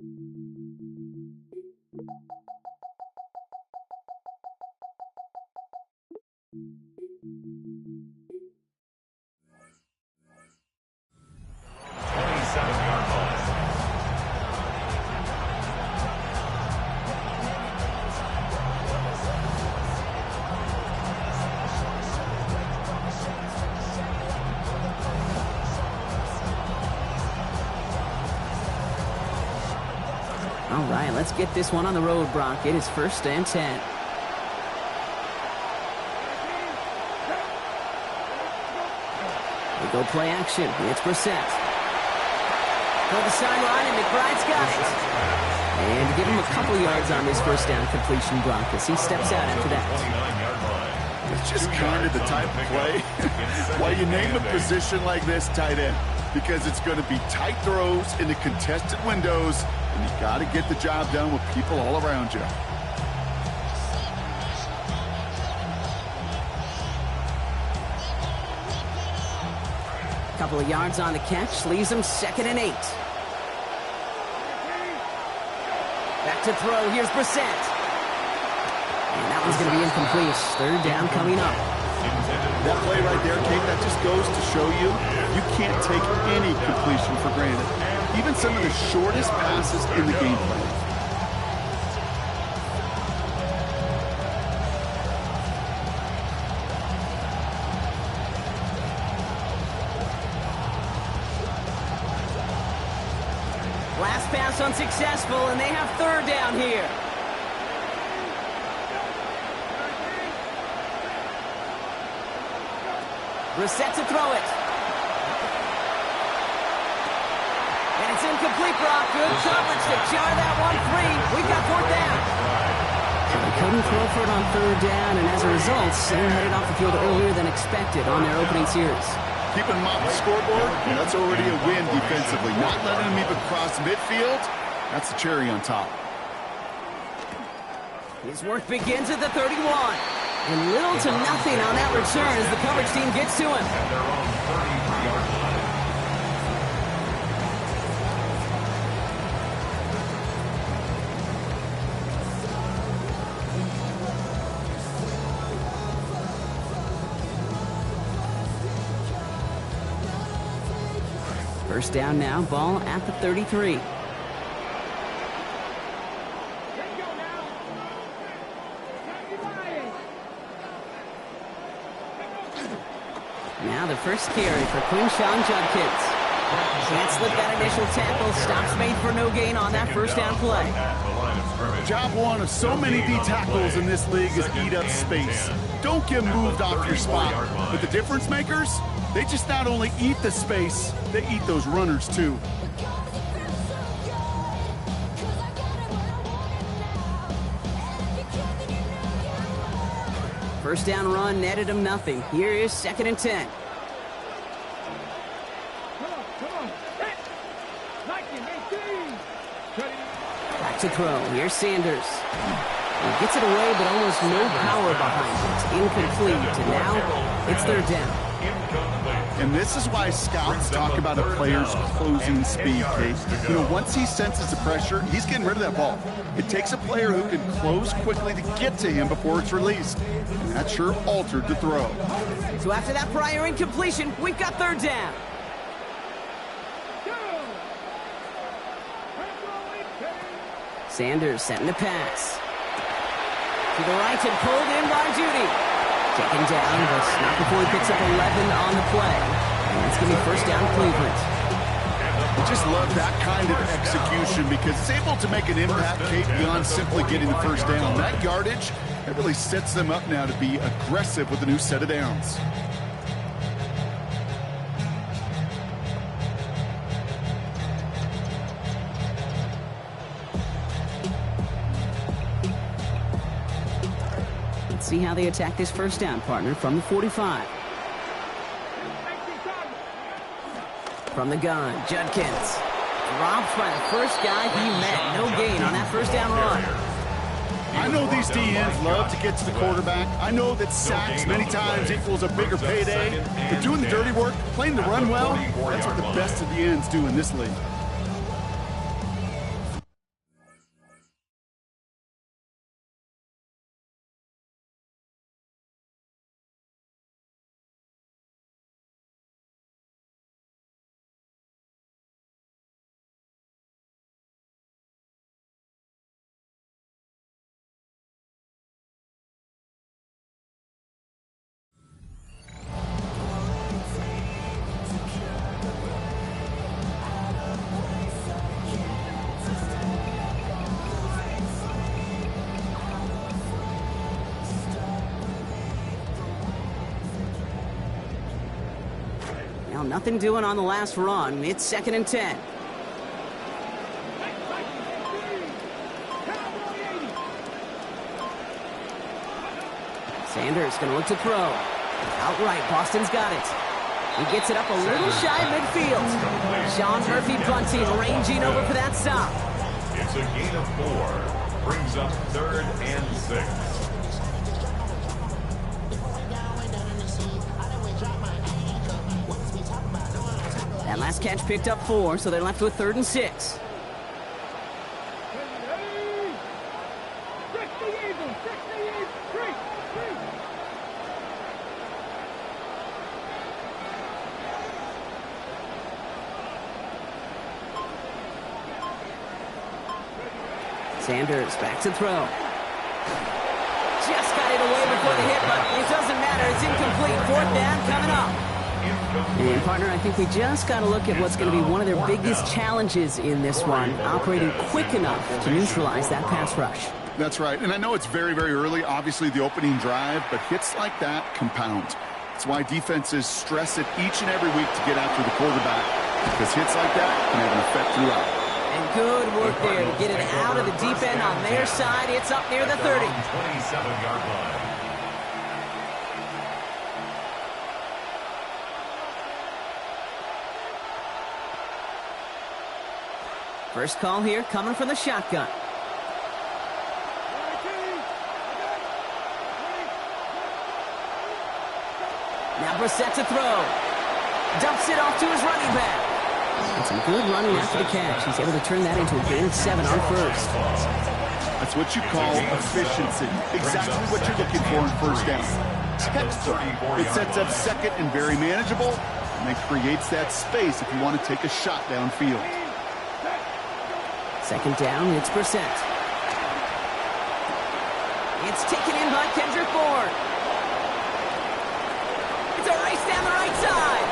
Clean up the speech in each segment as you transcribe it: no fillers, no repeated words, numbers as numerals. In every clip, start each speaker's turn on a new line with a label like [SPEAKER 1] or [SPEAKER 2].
[SPEAKER 1] All right, let's get this one on the road, Brock. It is 1st and 10. They go play action. It's Brissett. For the sideline, and McBride's got it. And to give him a couple yards on this 1st down completion, Brock, as he steps out after that.
[SPEAKER 2] It's just kind of the type of play why you name a position like this tight end, because it's going to be tight throws into contested windows, and you got to get the job done with people all around you.
[SPEAKER 1] Couple of yards on the catch, leaves him 2nd and 8. Back to throw, here's Brissett. And that one's going to be incomplete. 3rd down coming up.
[SPEAKER 2] That play right there, Kate, that just goes to show you, you can't take any completion for granted. Even some of the shortest passes in the game plan.
[SPEAKER 1] Last pass unsuccessful, and they have 3rd down here. Brissett to throw it. And it's incomplete, Brock. Good coverage to jar that one free. We've got 4th down. So they couldn't throw for it on 3rd down, and as a result, they're headed off the field earlier than expected on their opening series.
[SPEAKER 2] Keeping them off the scoreboard, that's already a win defensively. Not letting them even cross midfield, that's the cherry on top.
[SPEAKER 1] His work begins at the 31. And little to nothing on that return as the coverage team gets to him. First down now, ball at the 33. Now the first carry for Quinshon Judkins. Can't slip that initial tackle. Stops made for no gain on that 1st down play.
[SPEAKER 2] Job one of so many D tackles in this league is eat up space. Don't get moved off your spot. But the difference makers, they just not only eat the space, they eat those runners too.
[SPEAKER 1] First down run netted him nothing. Here is 2nd and 10. Back to throw. Here's Sanders. He gets it away, but almost no power behind it. Incomplete. And now it's 3rd down.
[SPEAKER 2] And this is why scouts talk about a player's closing speed, Kate. You know, once he senses the pressure, he's getting rid of that ball. It takes a player who can close quickly to get to him before it's released. And that sure altered the throw.
[SPEAKER 1] So after that prior incompletion, we've got 3rd down. Sanders setting the pass. To the right and pulled in by Judy. Taken down, but not before he picks up 11 on the play. And it's going to be 1st down Cleveland.
[SPEAKER 2] I just love that kind of execution because it's able to make an impact, Kate, beyond simply getting the 1st down. That yardage, it really sets them up now to be aggressive with a new set of downs.
[SPEAKER 1] See how they attack this 1st down, partner, from the 45. From the gun, Judkins. Dropped by the first guy he met. No gain on that 1st down run.
[SPEAKER 2] I know these DNs love to get to the quarterback. I know that sacks many times equals a bigger payday. But doing the dirty work, playing the run well, that's what the best of the ends do in this league.
[SPEAKER 1] Well, nothing doing on the last run. It's 2nd and 10. Sanders going to look to throw. Outright, Boston's got it. He gets it up a little shy midfield. Sean Murphy bunting, ranging over for that stop.
[SPEAKER 3] It's a gain of 4. Brings up 3rd and 6.
[SPEAKER 1] That last catch picked up 4, so they're left with 3rd and 6. Sanders back to throw. Just got it away before the hit, but it doesn't matter. It's incomplete. 4th down coming up. And, partner, I think we just got to look at what's going to be one of their biggest challenges in this one, operating quick enough to neutralize that pass rush.
[SPEAKER 2] That's right. And I know it's very, very early, obviously the opening drive, but hits like that compound. That's why defenses stress it each and every week to get after the quarterback, because hits like that can have an effect throughout.
[SPEAKER 1] And good work there to get it out of the deep end on their side. It's up near the 30.
[SPEAKER 3] 27-yard line.
[SPEAKER 1] First call here coming from the shotgun. Now Brissett to throw. Dumps it off to his running back. And some good running after the catch. He's able to turn that into a gain of 7 on first.
[SPEAKER 2] That's what you call efficiency. Exactly what you're looking for in first down. Textbook. It sets up 2nd and very manageable, and then creates that space if you want to take a shot downfield.
[SPEAKER 1] 2nd down, it's Brissett. It's taken in by Kendrick Bourne. It's a race down the right side.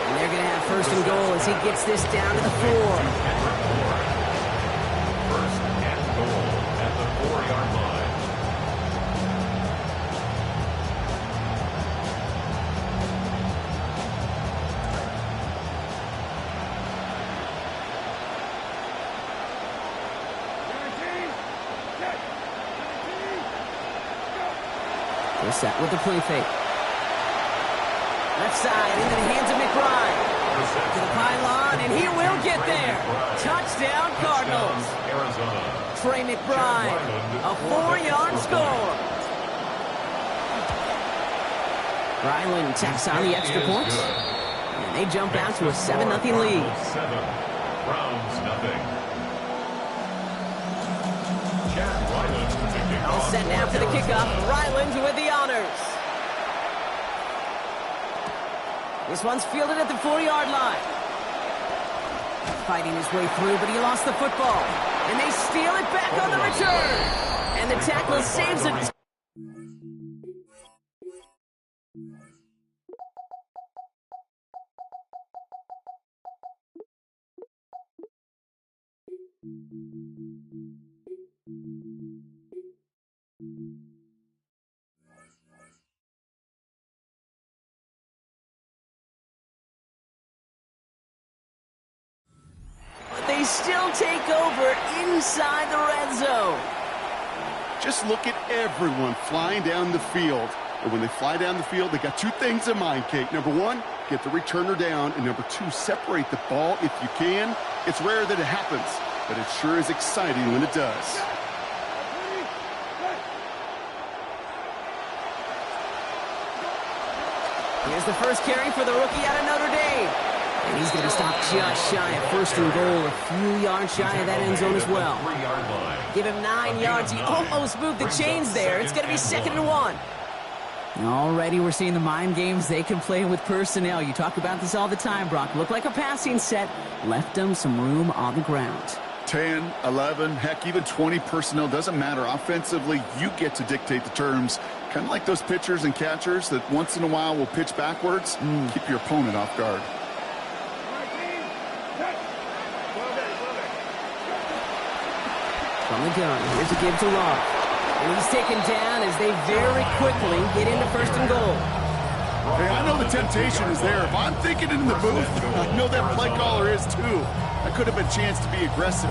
[SPEAKER 1] And they're going to have 1st and goal as he gets this down to the 4.
[SPEAKER 3] 1st and goal at the 4-yard line.
[SPEAKER 1] Brissett with the play fake. Left side into the hands of McBride. To the pylon, and he will get there. Touchdown, Cardinals. Trey McBride, a 4-yard score. Ryland tacks on the extra point, and they jump out to a 7-0 lead.
[SPEAKER 3] 7. Browns nothing.
[SPEAKER 1] All set now for the kickoff. Ryland with the honors. This one's fielded at the 4-yard line. Fighting his way through, but he lost the football. And they steal it back on the return. And the tackle saves it. They still take over inside the red zone.
[SPEAKER 2] Just look at everyone flying down the field. And when they fly down the field, they got 2 things in mind, Kate. Number 1, get the returner down. And number 2, separate the ball if you can. It's rare that it happens, but it sure is exciting when it does.
[SPEAKER 1] Here's the first carry for the rookie out of Notre Dame. And he's going to stop just shy of 1st and goal, a few yards shy of that end zone as well. Give him 9 yards. He almost moved the chains there. It's going to be 2nd and 1. Already we're seeing the mind games they can play with personnel. You talk about this all the time, Brock. Looked like a passing set. Left them some room on the ground.
[SPEAKER 2] 10, 11, heck, even 20 personnel, doesn't matter. Offensively, you get to dictate the terms. Kind of like those pitchers and catchers that once in a while will pitch backwards. Keep your opponent off guard.
[SPEAKER 1] From the gun, here's a give to Love. And he's taken down as they very quickly get into 1st and goal.
[SPEAKER 2] Hey, I know the temptation is there. If I'm thinking it in the booth, I know that play caller is too. That could have been a chance to be aggressive.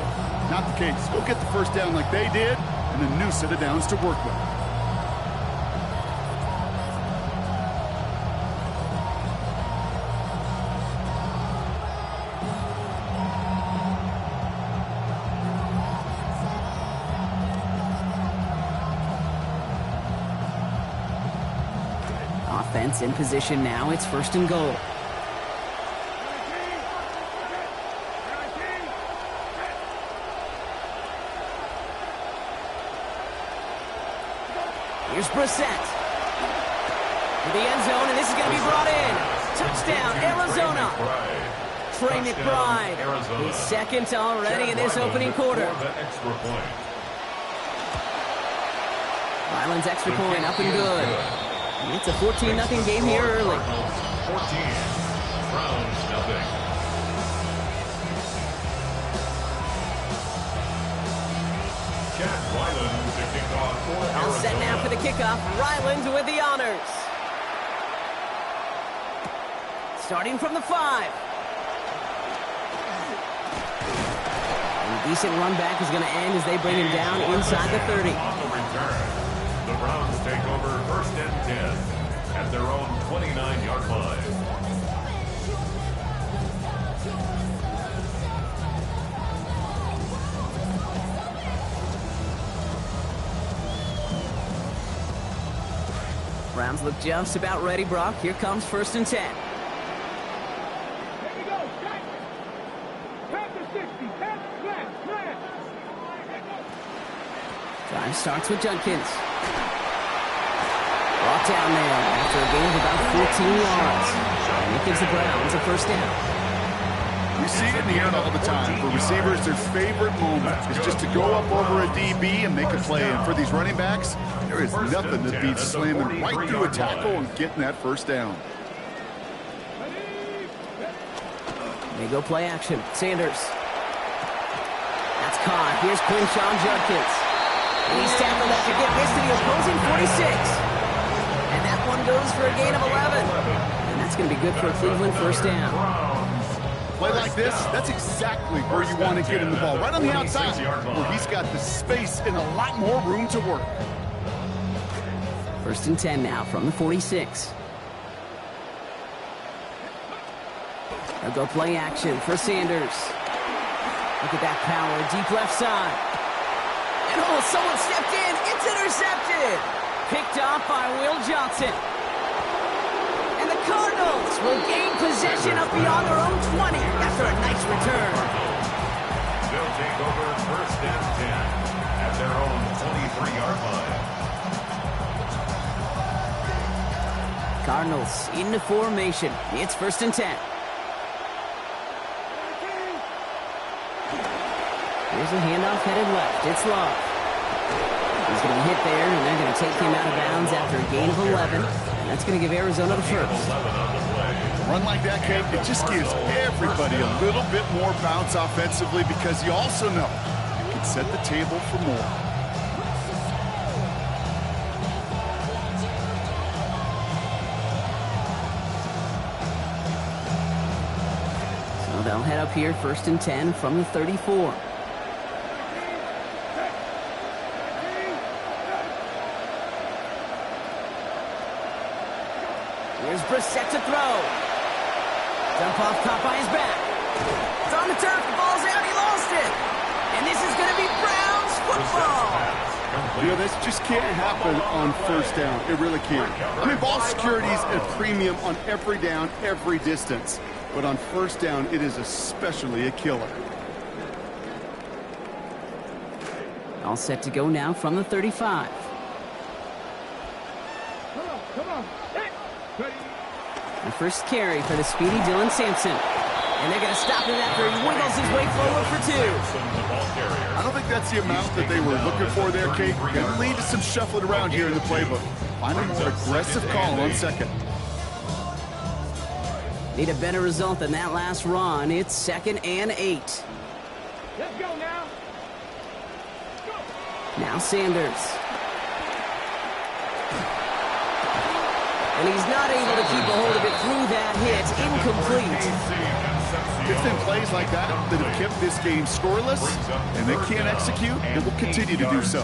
[SPEAKER 2] Not the case. Go get the first down like they did, and a new set of downs to work with.
[SPEAKER 1] Offense in position now. It's 1st and goal. Here's Brissett. To the end zone, and this is going to be brought in. Touchdown, Arizona. Trey McBride, his 2nd already in this opening quarter. Ryland's extra point up and good. It's a 14-0 game here early.
[SPEAKER 3] 14, Browns nothing. Chad Ryland to kick off for Arizona.
[SPEAKER 1] All set now for the kickoff. Ryland with the honors. Starting from the 5. And a decent run back is going to end as they bring him down inside the 30.
[SPEAKER 3] On the return, the Browns take over 1st and 10 at their own 29-yard line.
[SPEAKER 1] Browns look just about ready, Brock. Here comes 1st and 10. Drive starts with Judkins. Brought down there after a gain of about 14 yards. And it gives the Browns a 1st down.
[SPEAKER 2] We see it in the air all the time. For receivers, their favorite moment is just to go up over a DB and make a play. And for these running backs, there is nothing that beats slamming right through a tackle and getting that 1st down.
[SPEAKER 1] They go play action. Sanders. That's caught. Here's Quinshawn Judkins. And he's tackled after getting this to the opposing 46. And that one goes for a gain of 11. And that's going to be good for a Cleveland 1st down.
[SPEAKER 2] Play like this, that's exactly where you want to get him the ball. Right on the outside, where he's got the space and a lot more room to work.
[SPEAKER 1] 1st and 10 now from the 46. They'll go play action for Sanders. Look at that power, deep left side. And oh, someone stepped in. It's intercepted. Picked off by Will Johnson. And the Cardinals will gain possession up beyond their own 20 after a nice return.
[SPEAKER 3] They'll take over 1st and 10 at their own 23-yard line.
[SPEAKER 1] Cardinals into formation. It's 1st and 10. Here's a handoff headed left. It's Love. He's going to be hit there, and they're going to take him out of bounds after a gain of 11. And that's going to give Arizona the 1st.
[SPEAKER 2] A run like that, Kate, it just gives everybody a little bit more bounce offensively because you also know you can set the table for more.
[SPEAKER 1] So they'll head up here 1st and 10 from the 34. Here's Brissett to throw. Dump off caught by his back. It's on the turf. The ball's out. He lost it. And this is going to be Browns football.
[SPEAKER 2] You know, this just can't happen on 1st down. It really can't. I mean, ball security is a premium on every down, every distance. But on 1st down, it is especially a killer.
[SPEAKER 1] All set to go now from the 35.
[SPEAKER 4] Come on.
[SPEAKER 1] The first carry for the speedy Dylan Sampson. And they're going to stop him after he wiggles his way forward for 2.
[SPEAKER 2] I don't think that's the amount that they were looking for there, Kate. Going to lead to some shuffling around here in the playbook. Find a more aggressive call on 2nd.
[SPEAKER 1] Need a better result than that last run. It's 2nd and 8.
[SPEAKER 4] Let's go now.
[SPEAKER 1] Now Sanders. And he's not able to keep a hold of it through that hit. Incomplete.
[SPEAKER 2] It's been plays like that that have kept this game scoreless, and they can't execute. They will continue to do so.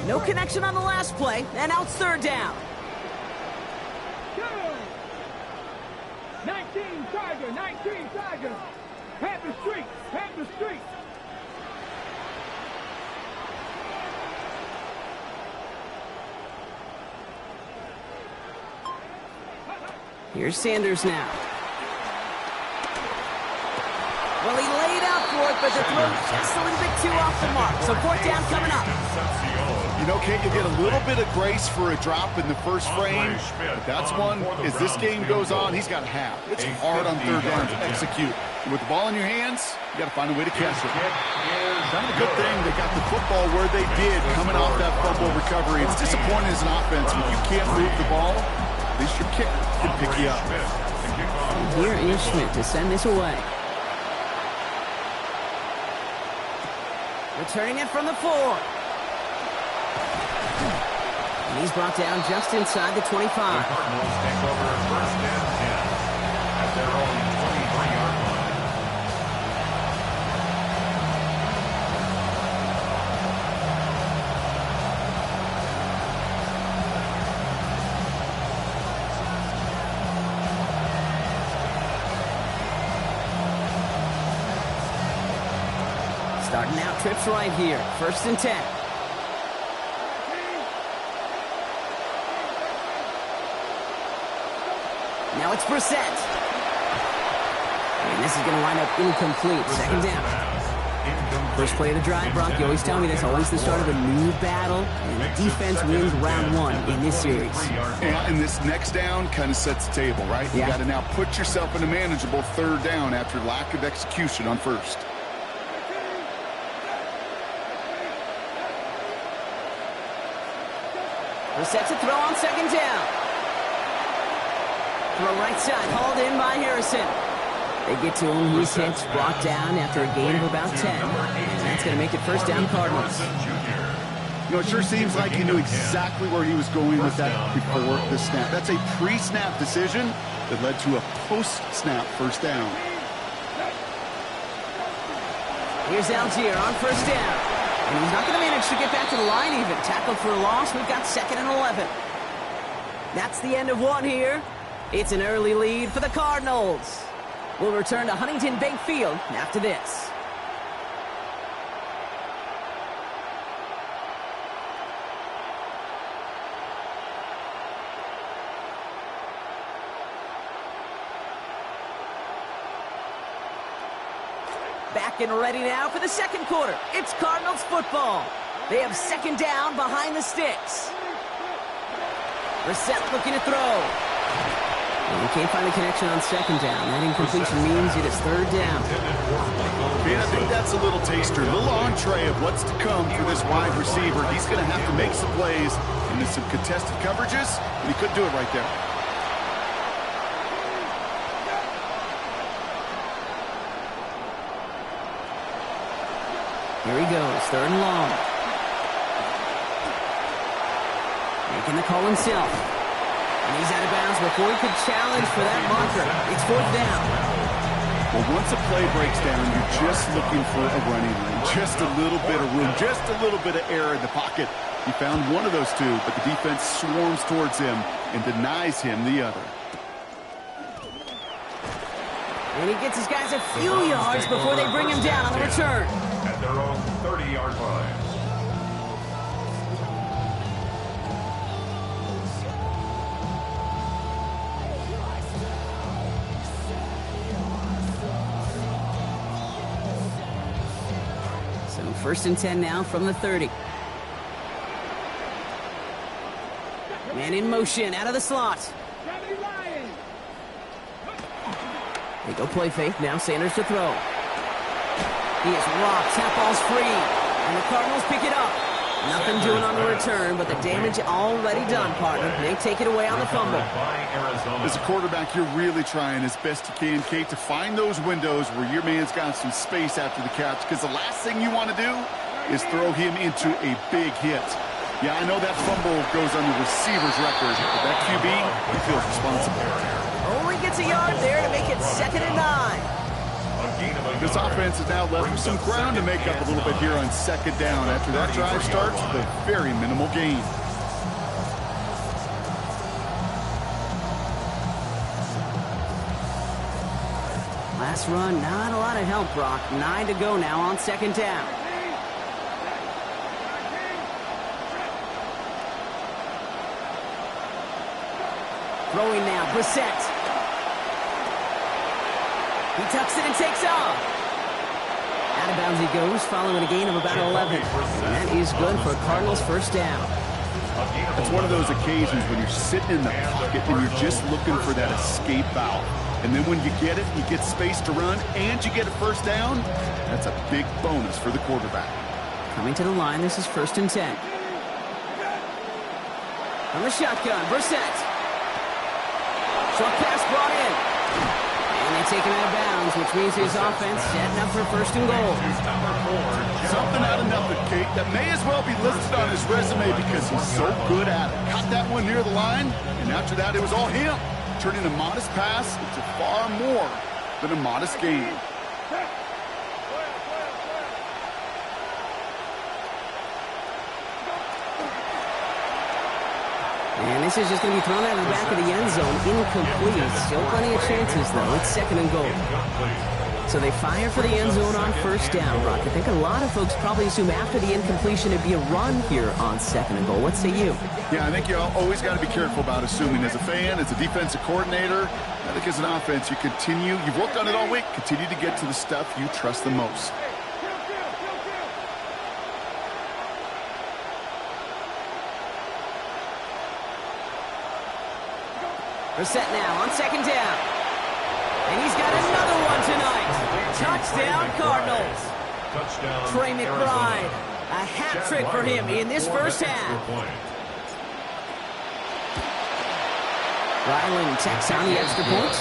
[SPEAKER 1] No connection on the last play, and now it's third down.
[SPEAKER 4] Go! 19 Tiger, 19 Tiger. Panther Street, Panther Street.
[SPEAKER 1] Here's Sanders now. Well, he laid out for it, but the throw just a little bit too off the mark. So fourth down coming up.
[SPEAKER 2] You know, Kate, you get a little bit of grace for a drop in the first frame, but that's one, as this game goes on, he's got half. It's hard on third down to execute. And with the ball in your hands, you got to find a way to catch it. Kind of a good thing they got the football where they did, coming off that fumble recovery. It's disappointing as an offense when you can't move the ball. At least your kicker can pick you up.
[SPEAKER 1] Here is Schmidt to send this away. Returning it from the 4. And he's brought down just inside the 25.
[SPEAKER 3] The Cardinals take over first and 10 at their own 23-yard line.
[SPEAKER 1] Starting out trips right here. First and 10. Now it's Brissett. And this is going to wind up incomplete. Second down. First play of the drive, Brock. You always tell me that's always the start of a new battle. And the defense wins round 1 in this series.
[SPEAKER 2] And this next down kind of sets the table, right? You got to now put yourself in a manageable third down after lack of execution on first.
[SPEAKER 1] Brissett to throw on second down. Throw right side, hauled in by Harrison. They get to him, he's hit, brought down after a gain of about 10. And that's going to make it first down Cardinals.
[SPEAKER 2] You know, it sure seems like he knew exactly where he was going with that before the snap. That's a pre-snap decision that led to a post-snap first down.
[SPEAKER 1] Here's Algier on first down. And he's not going to manage to get back to the line even. Tackled for a loss. We've got second and 11. That's the end of one here. It's an early lead for the Cardinals. We'll return to Huntington Bank Field after this. Back and ready now for the second quarter. It's Cardinals football. They have second down behind the sticks. Brissett looking to throw. And he can't find a connection on second down. That incompletion means it is third down.
[SPEAKER 2] Man, I think that's a little taster, a little entree of what's to come for this wide receiver. He's going to have to make some plays into some contested coverages, and he couldn't do it right there.
[SPEAKER 1] Here he goes, third and long. Making the call himself. And he's out of bounds before he could challenge for that marker. It's fourth down.
[SPEAKER 2] Well, once a play breaks down, you're just looking for a running room. Just a little bit of room, just a little bit of air in the pocket. He found one of those two, but the defense swarms towards him and denies him the other.
[SPEAKER 1] And he gets his guys a few yards before they bring him down on the return.
[SPEAKER 3] At their own 30-yard line.
[SPEAKER 1] So first and 10 now from the 30. Man in motion, out of the slot. They go play fake, now Sanders to throw. He is rocked, tap ball's free, and the Cardinals pick it up. Nothing doing on the return, but the damage already done, partner. They take it away on the fumble.
[SPEAKER 2] As a quarterback, you're really trying as best you can, Kate, to find those windows where your man's got some space after the catch, because the last thing you want to do is throw him into a big hit. Yeah, I know that fumble goes on the receiver's record, but that QB, he feels responsible.
[SPEAKER 1] Only gets a yard there to make it 2nd and 9.
[SPEAKER 2] This offense is now left with some ground to make up a little bit here on 2nd down. After that drive starts with a very minimal gain.
[SPEAKER 1] Last run, not a lot of help, Brock. 9 to go now on 2nd down. Throwing now, Brissett. He tucks it and takes off. Out of bounds he goes, following a gain of about 11. And that is good for Cardinals' 1st down.
[SPEAKER 2] It's one of those occasions when you're sitting in the pocket and you're just looking for that escape valve. And then when you get it, you get space to run, and you get a 1st down, that's a big bonus for the quarterback.
[SPEAKER 1] Coming to the line, this is 1st and 10. From the shotgun, Brissett. Short pass brought in. And they take him out of bounds, which means his offense setting up for 1st and goal.
[SPEAKER 2] Something out of nothing, Kate, that may as well be listed on his resume because he's so good at it. Caught that one near the line, and after that, it was all him. Turning a modest pass into far more than a modest gain.
[SPEAKER 1] And this is just going to be thrown out of the back of the end zone. Incomplete. Still plenty of chances, though. It's 2nd and goal. So they fire for the end zone on 1st down, Brock. I think a lot of folks probably assume after the incompletion it'd be a run here on 2nd and goal. What say you?
[SPEAKER 2] Yeah, I think you always got to be careful about assuming. As a fan, as a defensive coordinator, I think as an offense, you've worked on it all week, continue to get to the stuff you trust the most.
[SPEAKER 1] Brissett now on 2nd down. And he's got another one tonight. Touchdown, Cardinals. Trey McBride. A hat trick for him in this 1st half. Ryland checks on the extra points.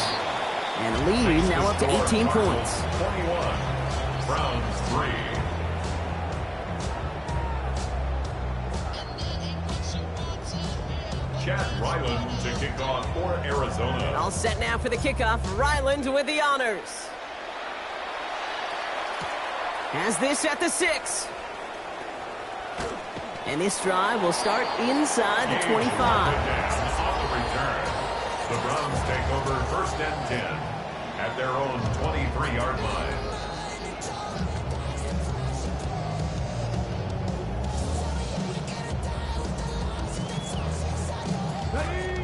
[SPEAKER 1] And the lead now up to 18 points.
[SPEAKER 3] 21. Browns 3. Chad Ryland to kick off for Arizona.
[SPEAKER 1] All set now for the kickoff. Ryland with the honors. Has this at the 6. And this drive will start inside the 25.
[SPEAKER 3] On the return, the Browns take over 1st and 10 at their own 23-yard line.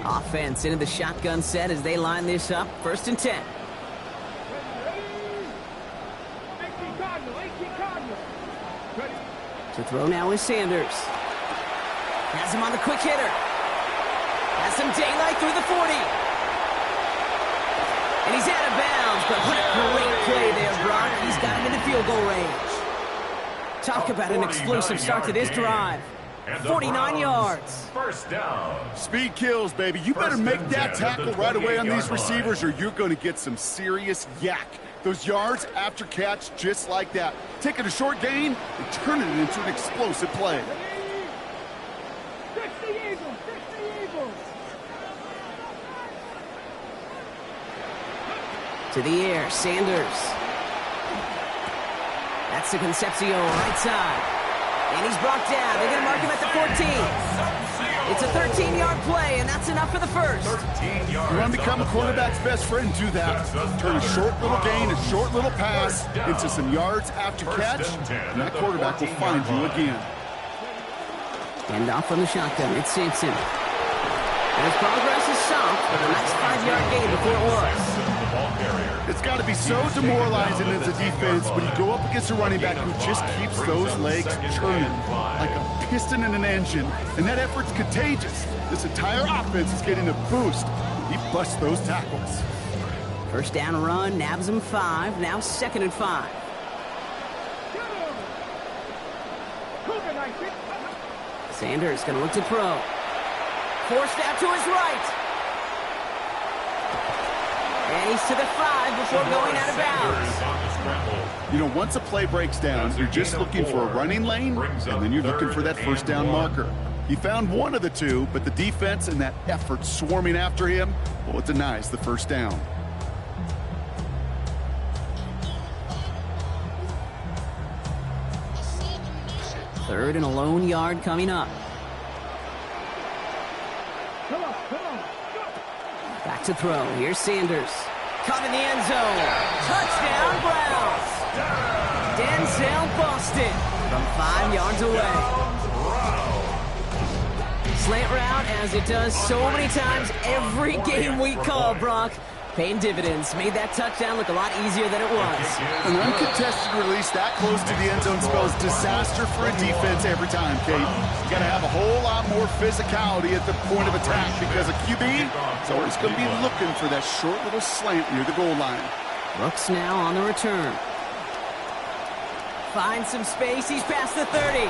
[SPEAKER 1] Offense into the shotgun set as they line this up. 1st and 10. To throw now is Sanders. Has him on the quick hitter. Has some daylight through the 40. And he's out of bounds, but what a great play there, Brock. He's got him in the field goal range. Talk about an explosive start to this drive. 49 yards.
[SPEAKER 3] 1st down.
[SPEAKER 2] Speed kills, baby. You better make that tackle right away on these receivers or you're going to get some serious yak. Those yards after catch just like that. Taking a short gain and turning it into an explosive play.
[SPEAKER 1] To the air, Sanders. That's the Concepcion right side. And he's brought down. They're going to mark him at the 14. It's a 13-yard play, and that's enough for the 1st.
[SPEAKER 2] You want to become a quarterback's best friend, do that. Turn a short little gain, a short little pass into some yards after catch, and that quarterback will find you again.
[SPEAKER 1] And off from the shotgun, it's Sampson. And his progress is soft, but a nice 5-yard gain before it was.
[SPEAKER 2] It's got to be so demoralizing as a defense when you go up against a running back who just keeps those legs churning like a piston in an engine, and that effort's contagious. This entire offense is getting a boost when he busts those tackles.
[SPEAKER 1] 1st down run, nabs him 5, now 2nd and 5. Sanders going to look to throw. Forced out to his right. And he's to the 5 before going out of bounds.
[SPEAKER 2] You know, once a play breaks down, you're just looking for a running lane, and then you're looking for that first down marker. He found one of the two, but the defense and that effort swarming after him, well, it denies the first down.
[SPEAKER 1] Third and a lone yard coming up.
[SPEAKER 4] Come on, come on.
[SPEAKER 1] Back to throw. Here's Sanders. Caught in the end zone. Touchdown, Browns. Denzel Boston from 5 yards away. Slant route, as it does so many times every game we call, Brock. Paying dividends. Made that touchdown look a lot easier than it was.
[SPEAKER 2] An uncontested release that close to the end zone spells disaster for a defense every time, Kate. You got to have a whole lot more physicality at the point of attack because a QB is always going to be looking for that short little slant near the goal line.
[SPEAKER 1] Brooks now on the return. Finds some space. He's past the 30.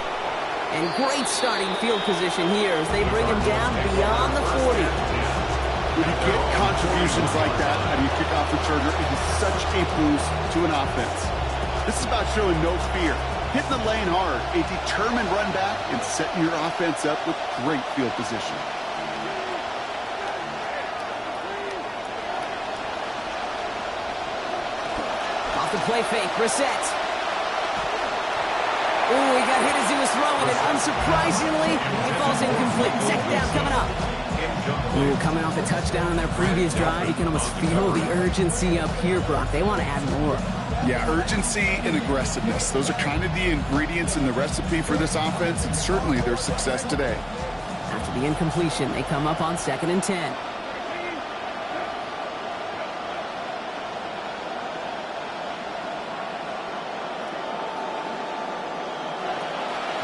[SPEAKER 1] And great starting field position here as they bring him down beyond the 40.
[SPEAKER 2] When you get contributions like that out of your kickoff returner, it is such a boost to an offense. This is about showing no fear, hitting the lane hard, a determined run back, and setting your offense up with great field position.
[SPEAKER 1] Off the play fake, Brissett. Ooh, he got hit as he was throwing, and unsurprisingly, he falls incomplete. Second down coming up. Ooh, coming off a touchdown on their previous drive, you can almost feel the urgency up here, Brock. They want to add more.
[SPEAKER 2] Yeah, urgency and aggressiveness. Those are kind of the ingredients in the recipe for this offense, and certainly their success today.
[SPEAKER 1] After the incompletion, they come up on 2nd and 10.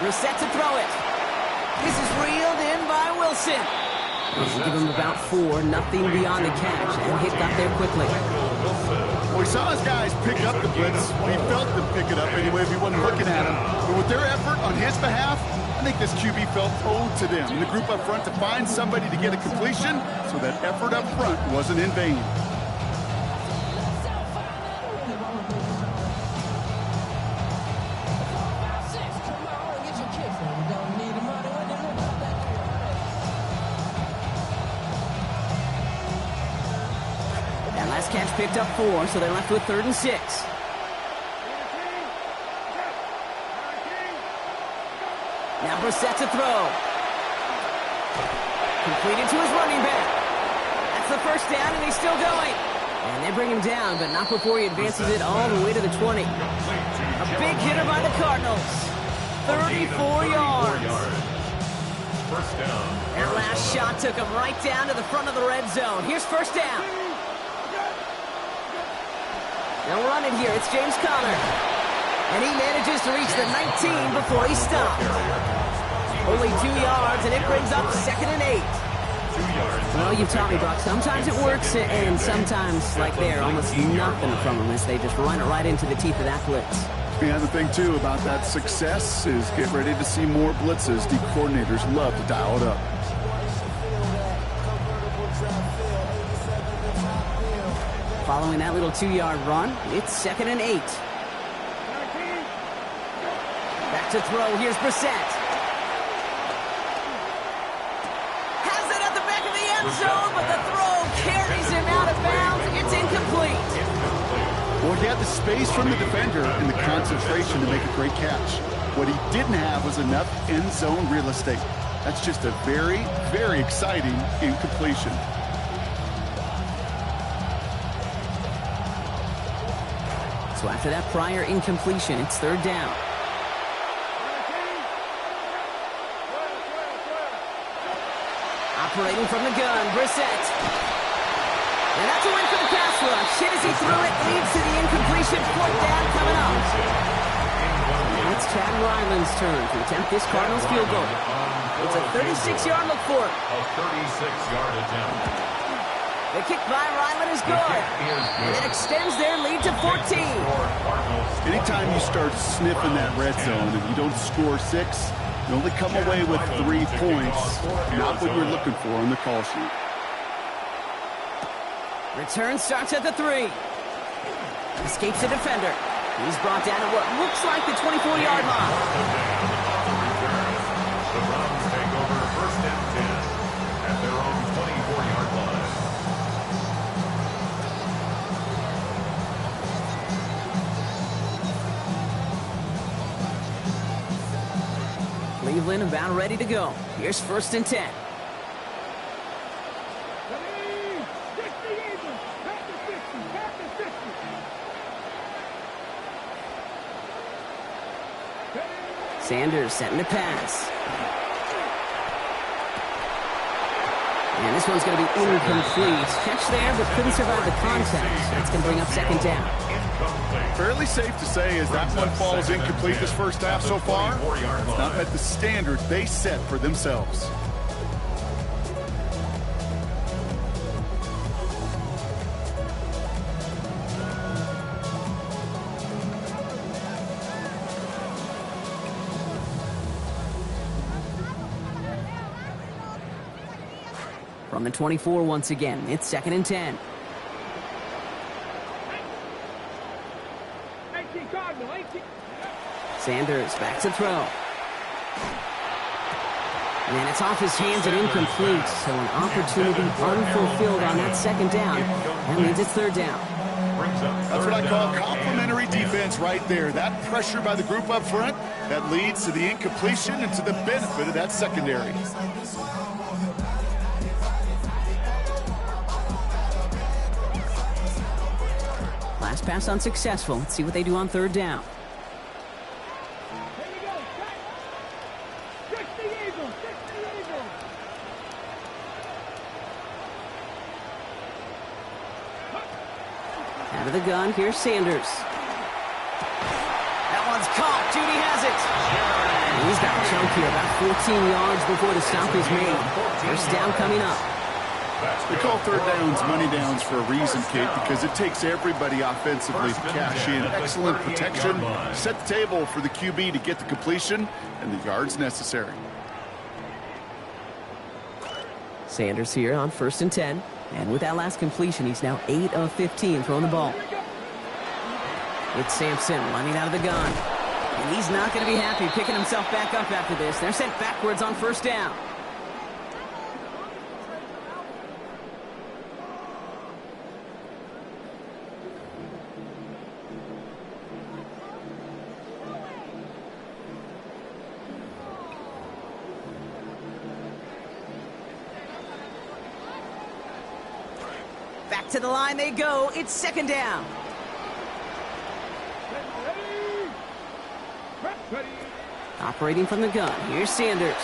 [SPEAKER 1] Brissett to throw it. This is reeled in by Wilson. They'll give him about 4, nothing beyond the catch, and Hitt got there quickly.
[SPEAKER 2] Well, we saw his guys pick up the blitz. We felt them pick it up anyway if he wasn't looking at him. But with their effort on his behalf, I think this QB felt owed to them. And the group up front to find somebody to get a completion, so that effort up front wasn't in vain.
[SPEAKER 1] Catch picked up 4, so they're left with 3rd and 6. Now Brissett to throw. Completed to his running back. That's the first down, and he's still going. And they bring him down, but not before he advances it all the way to the 20. A big hitter by the Cardinals. 34 yards.
[SPEAKER 3] First down.
[SPEAKER 1] Their last shot took him right down to the front of the red zone. Here's first down. They'll run it here. It's James Conner. And he manages to reach the 19 before he stopped. Only 2 yards, and it brings up 2nd and 8. Well, you've taught me, Brock. Sometimes it works, and sometimes, like there, almost nothing from them as they just run it right into the teeth of that blitz.
[SPEAKER 2] Yeah, the thing, too, about that success is get ready to see more blitzes. The coordinators love to dial it up.
[SPEAKER 1] Following that little 2-yard run, it's 2nd and 8. Back to throw. Here's Brissett. Has it at the back of the end zone, but the throw carries him out of bounds. It's incomplete.
[SPEAKER 2] Well, he had the space from the defender and the concentration to make a great catch. What he didn't have was enough end zone real estate. That's just a very, very exciting incompletion.
[SPEAKER 1] So after that prior incompletion, it's 3rd down. Operating from the gun, Brissett. And that's a win for the pass rush. Hit as he threw it, leads to the incompletion. 4th down coming up. Now it's Chad Ryland's turn to attempt this Cardinals field goal. It's a 36-yard look for it.
[SPEAKER 3] A 36-yard attempt.
[SPEAKER 1] The kick by Ryland is good. And it extends their lead to 14.
[SPEAKER 2] Anytime you start sniffing that red zone and you don't score 6, You only come away with 3 points, not what you're looking for on the call sheet.
[SPEAKER 1] Return starts at the 3. Escapes the defender. He's brought down at what looks like the 24-yard line.
[SPEAKER 3] The Browns take over first and 10 at their own 24-yard line.
[SPEAKER 1] Cleveland about ready to go. Here's first and 10. Sanders setting the pass. And this one's going to be incomplete. Catch there, but couldn't survive the contact. That's going to bring up second down.
[SPEAKER 2] Fairly safe to say as that one falls incomplete this first half so far, it's not met the standard they set for themselves.
[SPEAKER 1] From the 24 once again, it's second and 10. Sanders back to throw. And it's off his hands and incomplete. So an opportunity unfulfilled on that second down. That means it's third down.
[SPEAKER 2] That's what I call complimentary defense right there. That pressure by the group up front, that leads to the incompletion and to the benefit of that secondary.
[SPEAKER 1] Last pass unsuccessful. Let's see what they do on third down. Out of the gun, here's Sanders. That one's caught. Judy has it. And he's got a chunk here, about 14 yards before the stop is made. First down coming up.
[SPEAKER 2] They call third downs money downs for a reason, Kate, because it takes everybody offensively to cash in. Excellent protection, set the table for the QB to get the completion and the yards necessary.
[SPEAKER 1] Sanders here on first and 10. And with that last completion, he's now 8 of 15 throwing the ball. It's Sampson running out of the gun. And he's not going to be happy picking himself back up after this. They're sent backwards on first down. Back to the line they go. It's second down. Operating from the gun. Here's Sanders.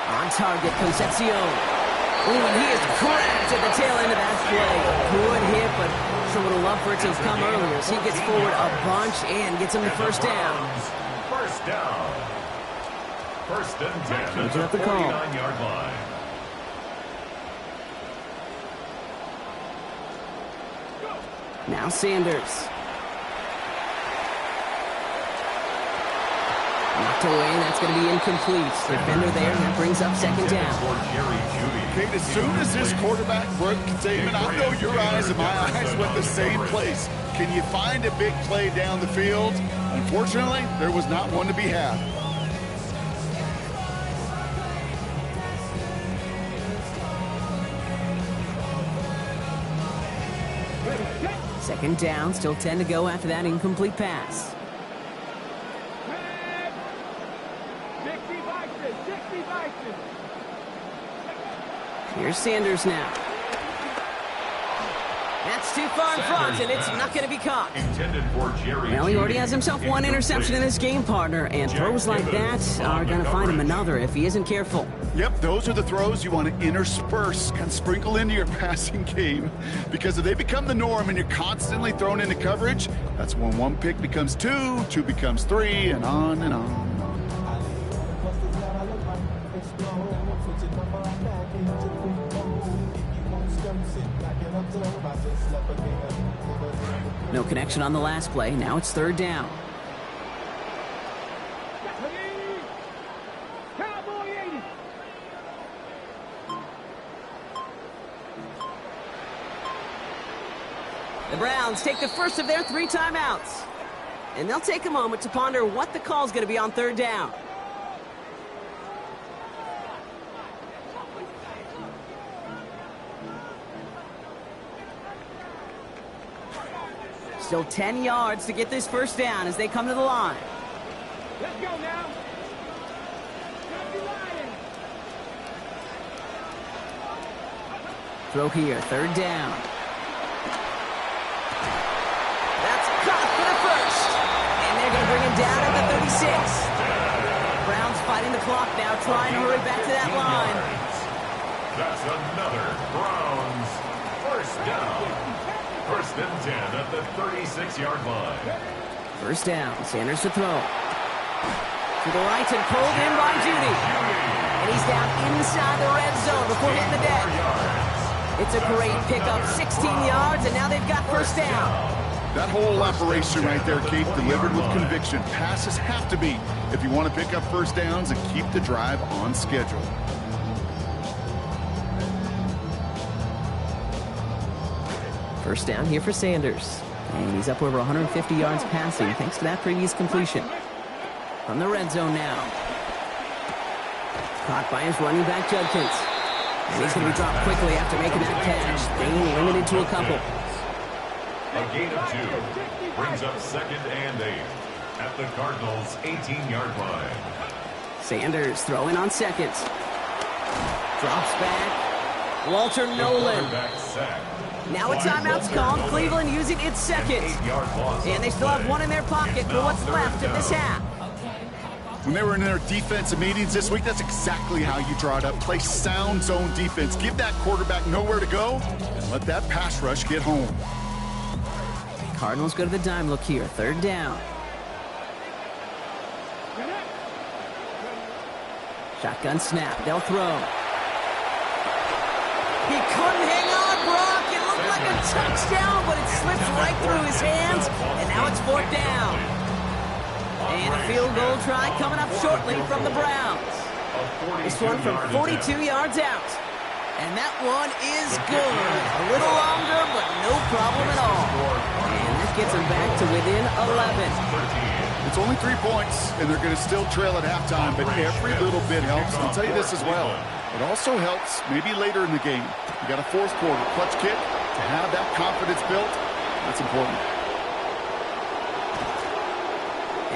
[SPEAKER 1] On target, Concepcion. Ooh, and he is cracked at the tail end of that play. Good hit, but sure would have loved for it to have come earlier. So he gets forward a bunch and gets him the first down.
[SPEAKER 3] First down. First and 10 at
[SPEAKER 1] Changing up the call.
[SPEAKER 3] 49-yard line.
[SPEAKER 1] Now Sanders. Knocked away, and that's going to be incomplete. Defender there, and that brings up second down.
[SPEAKER 2] Kate, as soon as this quarterback broke containment, I know your eyes and my eyes went the same place. Can you find a big play down the field? Unfortunately, there was not one to be had.
[SPEAKER 1] Second down, still 10 to go after that incomplete pass. Here's Sanders now. That's too far in front, and it's not going to be caught. Well, he already has himself one interception in this game, partner, and throws like that are going to find him another if he isn't careful.
[SPEAKER 2] Yep, those are the throws you want to intersperse, kind of sprinkle into your passing game, because if they become the norm and you're constantly thrown into coverage, that's when one pick becomes two, two becomes three, and on and on.
[SPEAKER 1] No connection on the last play. Now it's third down.
[SPEAKER 4] 2080.
[SPEAKER 1] The Browns take the first of their 3 timeouts. And they'll take a moment to ponder what the call's going to be on 3rd down. Still 10 yards to get this first down as they come to the line.
[SPEAKER 4] Let's go now.
[SPEAKER 1] Throw here, 3rd down. That's caught for the first. And they're going to bring him down at the 36. Browns fighting the clock now, trying to hurry back to that line.
[SPEAKER 3] That's another Browns first down. 1st and 10 at the 36-yard line.
[SPEAKER 1] First down, Sanders to throw. To the right and pulled in by Judy. And he's down inside the red zone before hitting the deck. It's a great pickup, 16 yards, and now they've got first down.
[SPEAKER 2] That whole operation right there, Kate, delivered with conviction. Passes have to be if you want to pick up first downs and keep the drive on schedule.
[SPEAKER 1] First down here for Sanders. And he's up over 150 yards passing thanks to that previous completion. From the red zone now. Caught by his running back, Judkins. And he's going to be dropped quickly after making that catch. They limited to a couple.
[SPEAKER 3] A gain of 2 brings up 2nd and 8 at the Cardinals' 18-yard line.
[SPEAKER 1] Sanders throwing on 2nd. Drops back. Walter Nolan.
[SPEAKER 3] Quarterback sack.
[SPEAKER 1] Now a timeout's called. Cleveland using its 2nd.
[SPEAKER 3] 8-yard loss.
[SPEAKER 1] And they still have 1 in their pocket for what's left of this half.
[SPEAKER 2] When they were in their defensive meetings this week, that's exactly how you draw it up. Play sound zone defense. Give that quarterback nowhere to go and let that pass rush get home.
[SPEAKER 1] Cardinals go to the dime look here. 3rd down. Shotgun snap. They'll throw. He couldn't hang on, Brock. It looked like a touchdown, but it slipped right through his hands, and now it's 4th down. And a field goal try coming up shortly from the Browns. This one from 42 yards out. And that one is good. A little longer, but no problem at all. And that gets them back to within 11.
[SPEAKER 2] It's only 3 points, and they're going to still trail at halftime, but every little bit helps. I'll tell you this as well. It also helps maybe later in the game. You got a 4th quarter clutch kick to have that confidence built. That's important.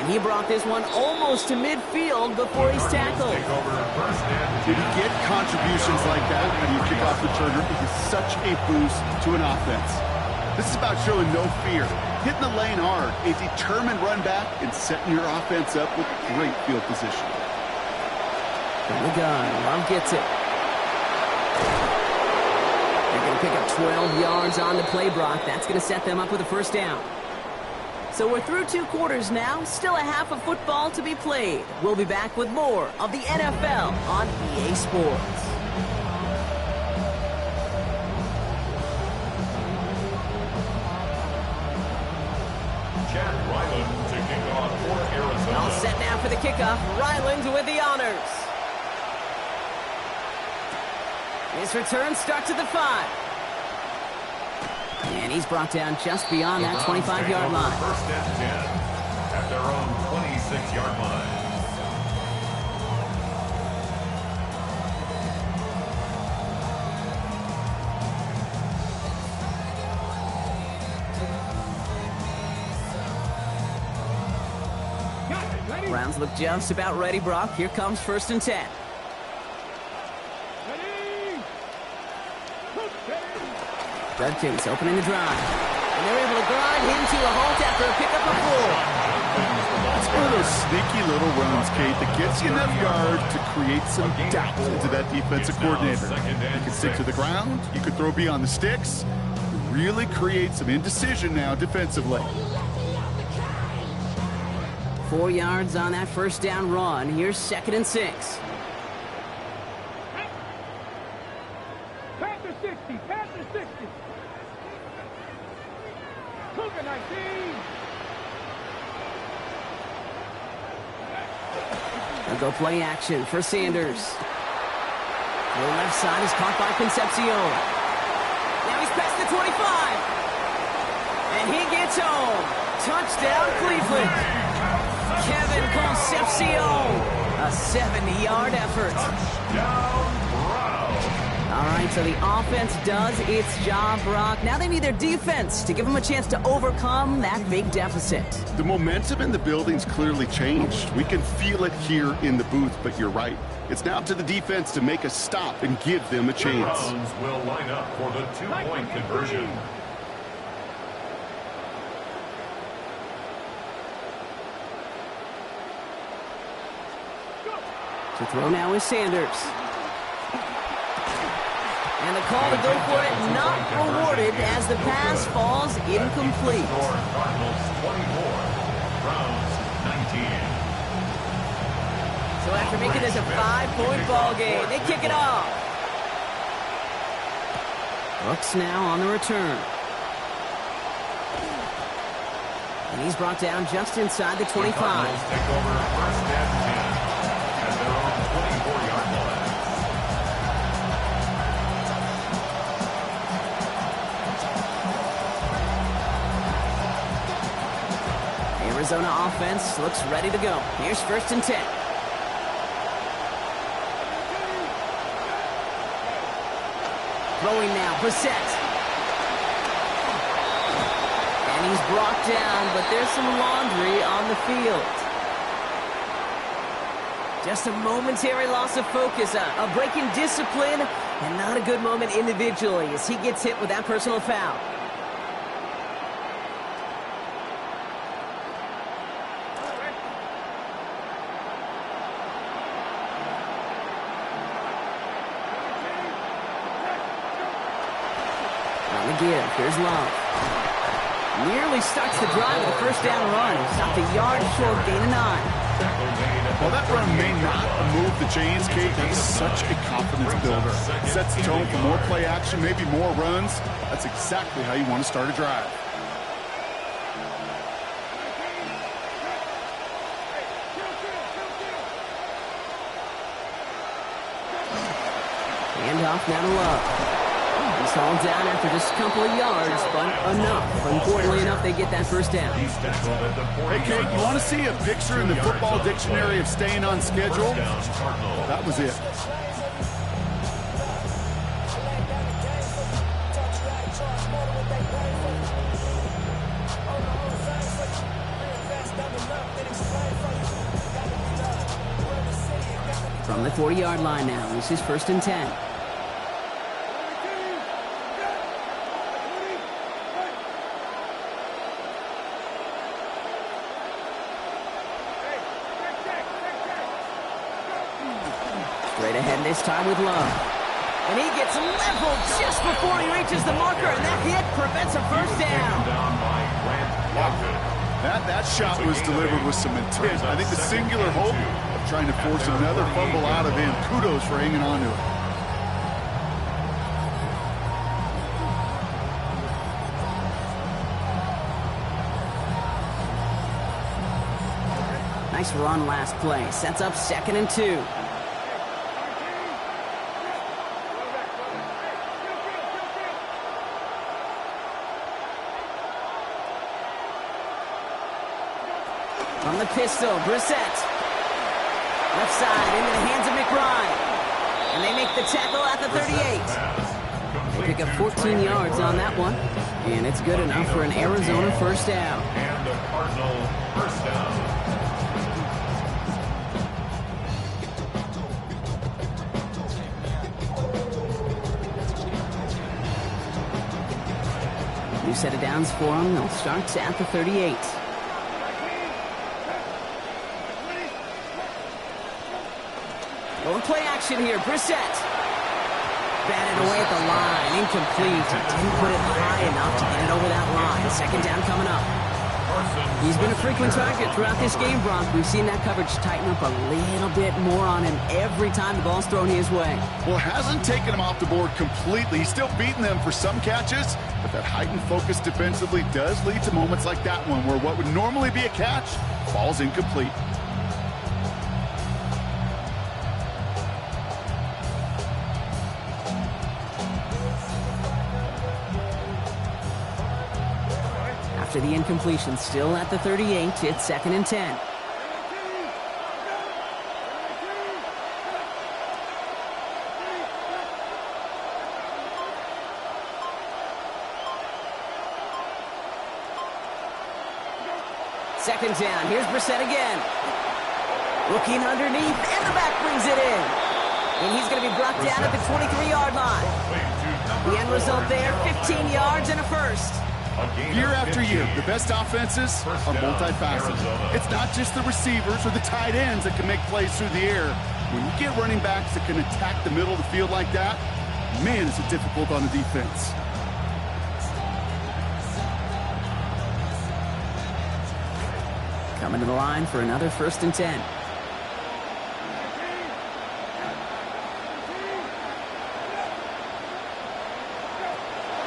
[SPEAKER 1] And he brought this one almost to midfield before he's tackled.
[SPEAKER 2] Did he get contributions like that when you kick off returner? It is such a boost to an offense. This is about showing no fear, hitting the lane hard, a determined run back, and setting your offense up with great field position.
[SPEAKER 1] From the gun, Love gets it. They're going to pick up 12 yards on the play, Brock. That's going to set them up with a first down. So we're through 2 quarters now. Still a half of football to be played. We'll be back with more of the NFL on EA Sports.
[SPEAKER 3] Chad Ryland to kick off for Arizona.
[SPEAKER 1] All set now for the kickoff. Ryland with the honors. His return starts at the 5. And he's brought down just beyond that 25-yard line.
[SPEAKER 3] 1st and 10 at their own 26-yard line.
[SPEAKER 1] Browns look just about ready, Brock. Here comes 1st and 10. Judkins opening the drive. And they're able to grind him to a halt after a pickup of 4.
[SPEAKER 2] It's one of those sneaky little runs, Kate, that gets you enough yards to create some doubt into that defensive coordinator. You can stick to the ground. You can throw beyond the sticks. Really create some indecision now defensively.
[SPEAKER 1] 4 yards on that first down run. Here's 2nd and 6.
[SPEAKER 4] Past the 60, past the 60. Cougar 19.
[SPEAKER 1] They'll go play action for Sanders. The left side is caught by Concepcion. Now he's past the 25. And he gets home. Touchdown, Cleveland. Kevin Concepcion. A 70-yard effort. All right, so the offense does its job, Brock. Now they need their defense to give them a chance to overcome that big deficit.
[SPEAKER 2] The momentum in the building's clearly changed. We can feel it here in the booth, but you're right. It's now up to the defense to make a stop and give them a chance.
[SPEAKER 3] The Browns will line up for the two-point conversion.
[SPEAKER 1] To throw now is Sanders. And the call to go for it not rewarded as the pass falls incomplete.
[SPEAKER 3] Cardinals 24, Browns 19.
[SPEAKER 1] So after making this a 5-point ball game, they kick it off. Brooks now on the return. And he's brought down just inside the 25.
[SPEAKER 3] Cardinals take over first and 10 at their own 24-yard line.
[SPEAKER 1] Arizona offense looks ready to go. Here's first and 10. Throwing now, Brissett. And he's brought down, but there's some laundry on the field. Just a momentary loss of focus, a break in discipline, and not a good moment individually as he gets hit with that personal foul. Give. Here's Love. Nearly starts the drive with a first down run. Stopped a yard short, gain of 9.
[SPEAKER 2] Well, that run may not move the chains, Kate. He's such a confidence builder. Sets the tone for more play action, maybe more runs. That's exactly how you want to start a drive.
[SPEAKER 1] Handoff now to Love. He's hauled down after just a couple of yards, but enough. Importantly enough, they get that first down.
[SPEAKER 2] Hey, Kate, you want to see a picture in the football dictionary of staying on schedule? That was it.
[SPEAKER 1] From the 40-yard line now, this is first and 10. Straight ahead this time with Love. And he gets leveled just before he reaches the marker, and that hit prevents a first down.
[SPEAKER 2] That shot was delivered with some intent. I think the singular hope of trying to force another fumble out of him. Kudos for hanging on to it.
[SPEAKER 1] Nice run last play. Sets up second and 2. From the pistol, Brissett. Left side into the hands of McBride. And they make the tackle at the 38. They pick up 14 yards on that one. And it's good enough for an Arizona first down.
[SPEAKER 3] And a Cardinal first down.
[SPEAKER 1] New set of downs for them. They'll start at the 38. Going play action here. Brissett. Batted away at the line. Incomplete. Didn't put it high enough to get it over that line. Second down coming up. He's been a frequent target throughout this game, Brock. We've seen that coverage tighten up a little bit more on him every time the ball's thrown his way.
[SPEAKER 2] Well, it hasn't taken him off the board completely. He's still beating them for some catches, but that heightened focus defensively does lead to moments like that one where what would normally be a catch falls incomplete.
[SPEAKER 1] After the incompletion, still at the 38, it's 2nd and 10. Second down. Here's Brissett again. Looking underneath, and the back brings it in. And he's going to be brought down at the 23-yard line. The end result there, 15 yards and a first.
[SPEAKER 2] Year after year, the best offenses are multifaceted. It's not just the receivers or the tight ends that can make plays through the air. When you get running backs that can attack the middle of the field like that, man, is it difficult on the defense.
[SPEAKER 1] Coming to the line for another 1st and 10.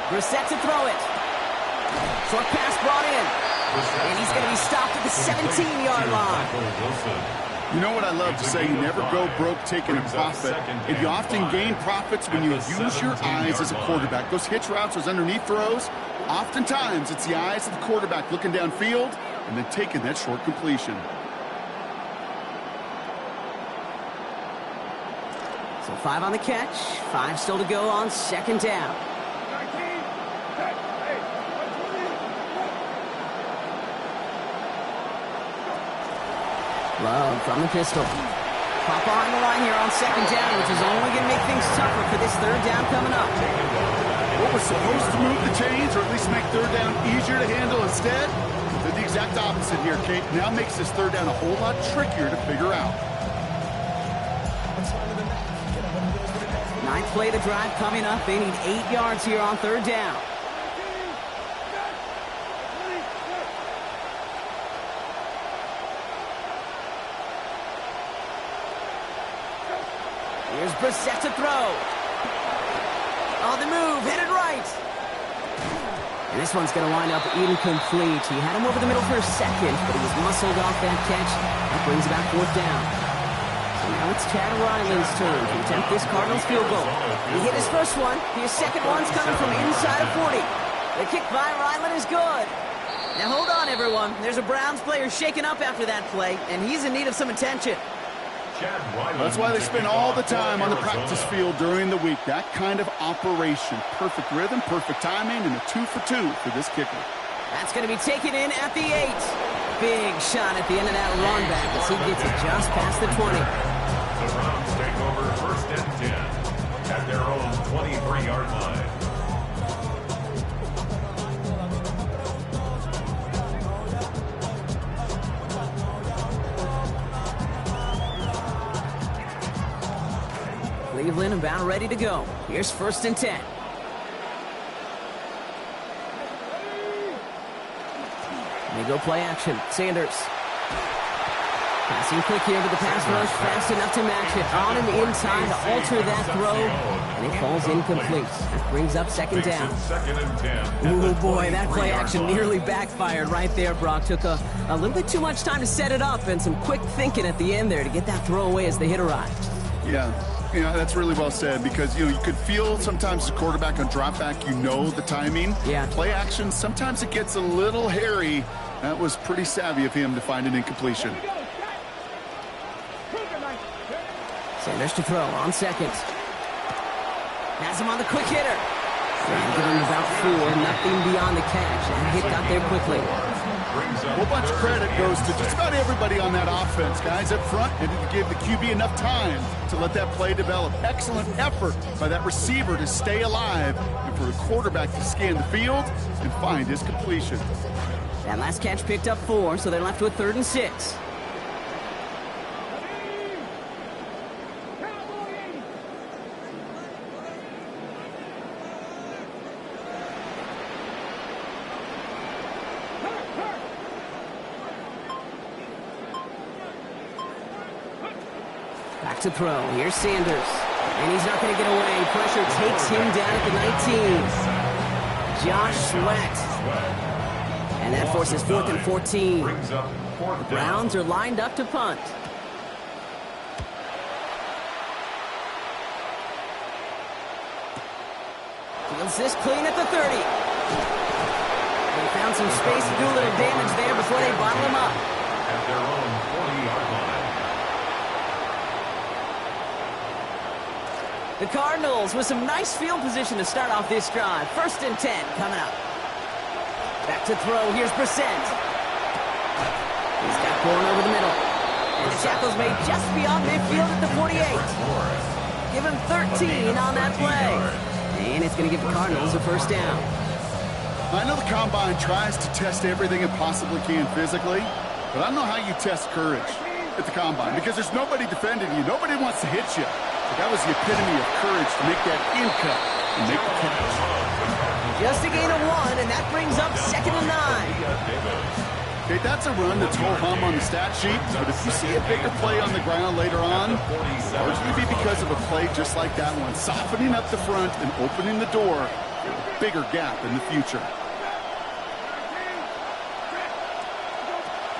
[SPEAKER 1] Brissett to throw it. Short pass brought in. And he's going to be stopped at the 17-yard line.
[SPEAKER 2] You know what I love to say? You never go broke taking a profit. And you often gain profits when you use your eyes as a quarterback. Those hitch routes, those underneath throws, oftentimes it's the eyes of the quarterback looking downfield and then taking that short completion.
[SPEAKER 1] So 5 on the catch, 5 still to go on 2nd down. Love from the pistol. Pop on the line here on 2nd down, which is only going to make things tougher for this 3rd down coming up.
[SPEAKER 2] What was supposed to move the chains or at least make 3rd down easier to handle instead? Did the exact opposite here, Kate. Now makes this 3rd down a whole lot trickier to figure out.
[SPEAKER 1] 9th play of the drive coming up. They need 8 yards here on 3rd down. Here's Brissett to throw. On the move, hit it right. And this one's going to wind up incomplete. He had him over the middle for a second, but he was muscled off that catch. That brings about 4th down. So now it's Chad Ryland's turn to attempt this Cardinals field goal. He hit his first one. His second one's coming from inside of 40. The kick by Ryland is good. Now hold on, everyone. There's a Browns player shaken up after that play, and he's in need of some attention.
[SPEAKER 2] That's why they spend all the time on the practice field during the week. That kind of operation. Perfect rhythm, perfect timing, and a 2 for 2 for this kicker.
[SPEAKER 1] That's going to be taken in at the 8. Big shot at the end of that run back as he gets it just past the 20.
[SPEAKER 3] The Browns take over 1st and 10 at their own 23-yard line.
[SPEAKER 1] Cleveland about ready to go. Here's 1st and 10. They go play action. Sanders. Passing quick here to the pass rush. Fast enough to match it. On and inside to alter that throw. And it falls incomplete. That brings up 2nd down.
[SPEAKER 3] 2nd and 10.
[SPEAKER 1] Oh boy, that play action nearly backfired right there, Brock. Took a little bit too much time to set it up and some quick thinking at the end there to get that throw away as the hit arrived.
[SPEAKER 2] Yeah, that's really well said because, you could feel sometimes the quarterback on drop back, the timing.
[SPEAKER 1] Yeah.
[SPEAKER 2] Play action, sometimes it gets a little hairy. That was pretty savvy of him to find an incompletion.
[SPEAKER 1] Sanders to throw on 2nd. Has him on the quick hitter. And give him about 4, nothing beyond the catch. And hit got there quickly.
[SPEAKER 2] A whole bunch of credit goes to just about everybody on that offense. Guys up front needed to give the QB enough time to let that play develop. Excellent effort by that receiver to stay alive and for the quarterback to scan the field and find his completion.
[SPEAKER 1] That last catch picked up 4, so they're left with 3rd and 6. Back to throw. Here's Sanders. And he's not going to get away. Pressure takes him down at the 19. Josh Sweat. And that forces 4th and 14. The Browns are lined up to punt. Fields this clean at the 30. They found some space to do a little damage there before they bottle him up.
[SPEAKER 3] At their own 40-yard line.
[SPEAKER 1] The Cardinals with some nice field position to start off this drive. 1st and 10 coming up. Back to throw. Here's Brissett. He's got Bourne over the middle. And the tackle's made just beyond midfield at the 48. Give him 13 on that play. And it's going to give the Cardinals a 1st down.
[SPEAKER 2] I know the Combine tries to test everything it possibly can physically, but I don't know how you test courage at the Combine because there's nobody defending you. Nobody wants to hit you. But that was the epitome of courage to make that in cut and make the catch.
[SPEAKER 1] Just a gain of 1, and that brings up 2nd and 9.
[SPEAKER 2] Okay, that's a run that's ho-hum on the stat sheet, but if you see a bigger play on the ground later on, largely be because of a play just like that one, softening up the front and opening the door for a bigger gap in the future.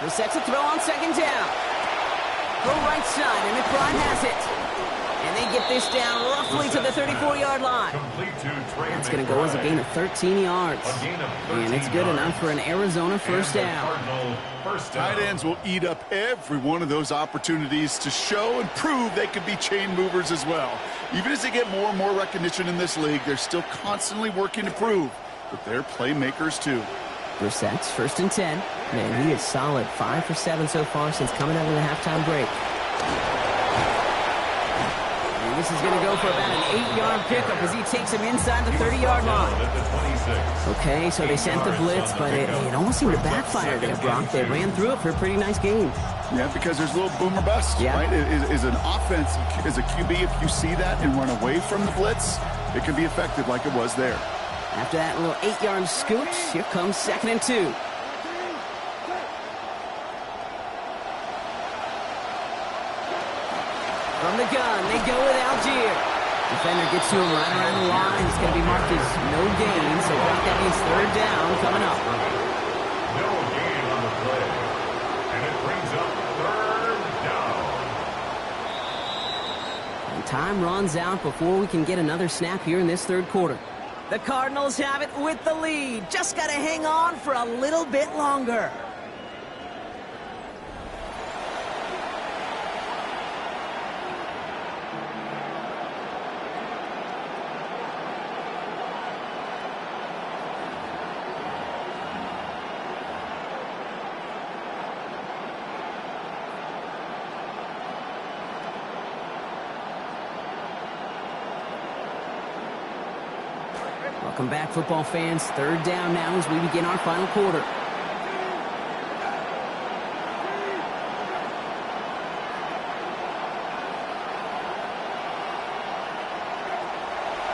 [SPEAKER 1] Brissett's a throw on 2nd down. Go right side, and McBride has it. And they get this down roughly to the 34-yard line. That's going to go as a gain of 13 yards. And it's good enough for an Arizona 1st down.
[SPEAKER 2] Tight ends will eat up every one of those opportunities to show and prove they can be chain movers as well. Even as they get more and more recognition in this league, they're still constantly working to prove that they're playmakers too.
[SPEAKER 1] Brissett's 1st and 10. Man, he is solid. 5 for 7 so far since coming out of the halftime break. And this is going to go for about an 8-yard pickup as he takes him inside the 30-yard line. Okay, so they sent the blitz, but it almost seemed to backfire there, Brock. They ran through it for a pretty nice gain.
[SPEAKER 2] Yeah, because there's a little boom or bust, right? Is an offense, as a QB, if you see that and run away from the blitz, it can be effective like it was there.
[SPEAKER 1] After that little 8-yard scooch, here comes 2nd and 2. From the gun, they go with Algier. Defender gets to him right around the line. It's going to be marked as no gain, so that means 3rd down coming up.
[SPEAKER 3] No gain on the play. And it brings up 3rd down.
[SPEAKER 1] And time runs out before we can get another snap here in this 3rd quarter. The Cardinals have it with the lead. Just got to hang on for a little bit longer. Welcome back, football fans. 3rd down now as we begin our final quarter.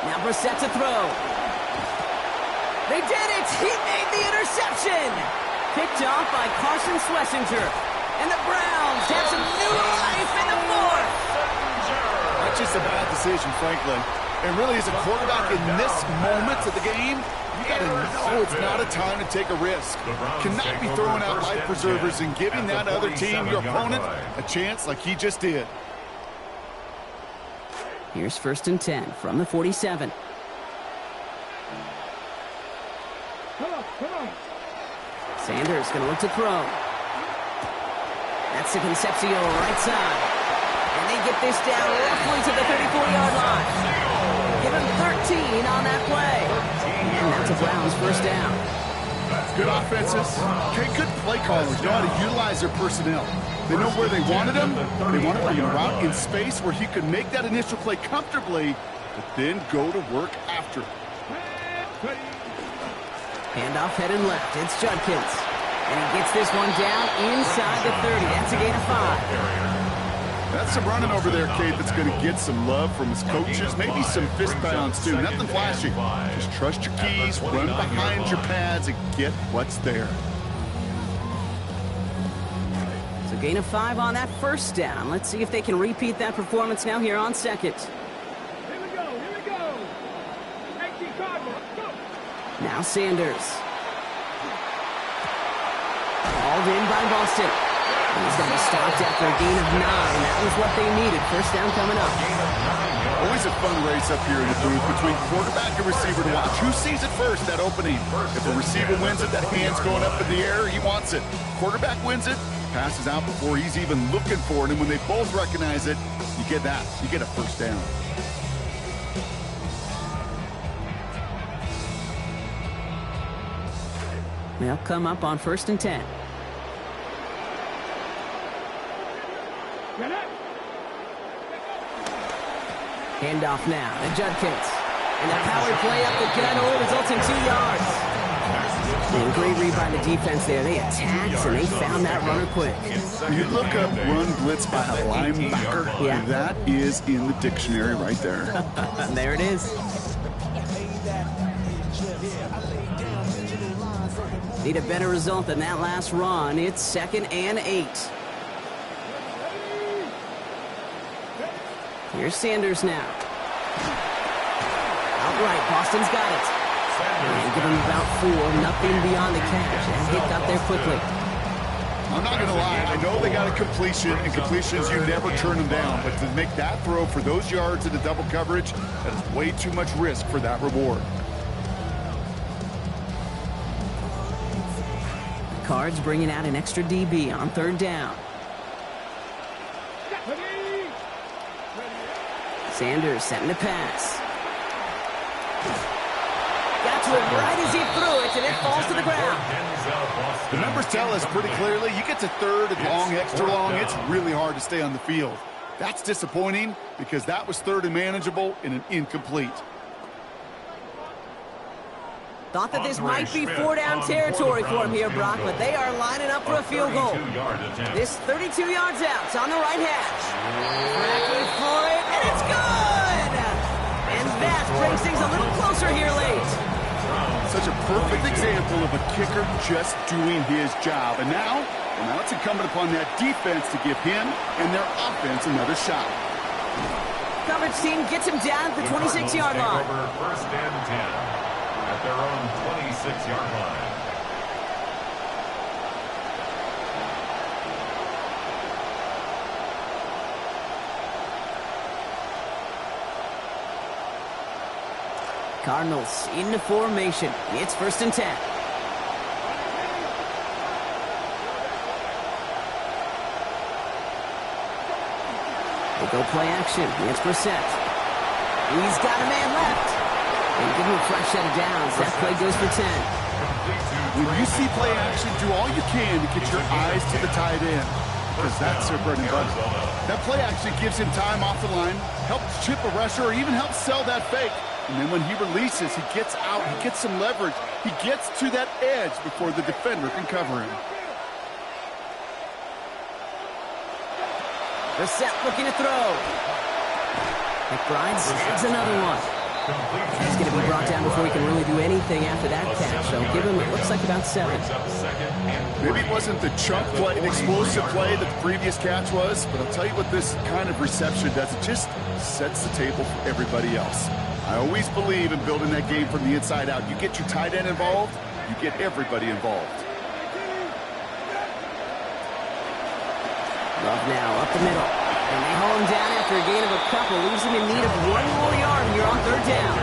[SPEAKER 1] Now Brissett to throw. They did it! He made the interception! Picked off by Carson Schlesinger. And the Browns have some new life in the 4th.
[SPEAKER 2] That's just a bad decision, frankly. And really, as a quarterback in this moment of the game, you got to know it's not a time to take a risk. Cannot be throwing out life preservers and giving that other team, your opponent, a chance like he just did.
[SPEAKER 1] Here's 1st and 10 from the 47. Sanders going to look to throw. That's the Concepcion right side. And they get this down roughly to the 34-yard line. Give him 13 on that play. And that's a Browns 1st down.
[SPEAKER 2] Good offenses. Okay, good play callers know how to utilize their personnel. They know where they wanted him. They want to bring him out in space where he could make that initial play comfortably, but then go to work after.
[SPEAKER 1] Handoff headed left. It's Judkins. And he gets this one down inside the 30. That's a gain of 5.
[SPEAKER 2] That's some running over there, Kate, that's going to get some love from his coaches. Maybe some fist pounds, too. Nothing flashy. Just trust your keys, run behind your pads, and get what's there.
[SPEAKER 1] So gain of 5 on that 1st down. Let's see if they can repeat that performance now here on 2nd.
[SPEAKER 4] Here we go, here we go. 18 Cardinals, go.
[SPEAKER 1] Now Sanders. Hauled in by Boston. He's going to be stopped after a gain of 9. That was what they needed. 1st down coming up.
[SPEAKER 2] Always always a fun race up here in the booth between quarterback and receiver to watch. Who sees it first, that opening? If a receiver wins it, that hand's going up in the air, he wants it. Quarterback wins it, passes out before he's even looking for it, and when they both recognize it, you get that. You get a first down.
[SPEAKER 1] They'll come up on 1st and 10. Handoff now to Judkins. And the power play up the gut only results in 2 yards. And great read by the defense there. They attacked and they found that runner quick.
[SPEAKER 2] You look up run blitz by a linebacker.
[SPEAKER 1] Yeah.
[SPEAKER 2] That is in the dictionary right there.
[SPEAKER 1] There it is. Need a better result than that last run. It's 2nd and 8. Here's Sanders now. Outright, Boston's got it. And give him about 4, nothing beyond the catch. And hit got there quickly.
[SPEAKER 2] I'm not going to lie. I know they got a completion, and completions, you never turn them down. But to make that throw for those yards in the double coverage, that is way too much risk for that reward.
[SPEAKER 1] Cards bringing out an extra DB on 3rd down. Sanders setting the pass. Got to him right as he threw it, and it falls to the ground.
[SPEAKER 2] The numbers tell us pretty clearly, you get to 3rd and long, extra long, it's really hard to stay on the field. That's disappointing because that was 3rd and manageable and an incomplete.
[SPEAKER 1] Thought that this might be 4-down territory for him here, Brock, but they are lining up for a field goal. This 32 yards out. It's on the right hash. Tracking for it, and it's good! And that brings things a little closer here late.
[SPEAKER 2] Such a perfect example of a kicker just doing his job. And now it's incumbent upon that defense to give him and their offense another shot.
[SPEAKER 1] Coverage team gets him down at the 26-yard line.
[SPEAKER 3] 1st and 10. At their own 26-yard line.
[SPEAKER 1] Cardinals into formation. It's 1st and 10. They go play action. It's Brissett. He's got a man left. And give him a fresh set of downs. That play goes for 10.
[SPEAKER 2] When you see play action, do all you can to get your eyes to the tight end, because that's their bread and butter. That play action gives him time off the line, helps chip a rusher, or even helps sell that fake. And then when he releases, he gets out, he gets some leverage. He gets to that edge before the defender can cover him.
[SPEAKER 1] Brissett looking to throw. McBride snags another one. He's going to be brought down before he can really do anything after that catch. So give him, it looks like about 7.
[SPEAKER 2] Maybe it wasn't the chunk play, the explosive play that the previous catch was, but I'll tell you what this kind of reception does. It just sets the table for everybody else. I always believe in building that game from the inside out. You get your tight end involved, you get everybody involved.
[SPEAKER 1] Love now, up the middle. And they haul him down after a gain of a couple. Leaves him in need of 1 more yard here on 3rd down.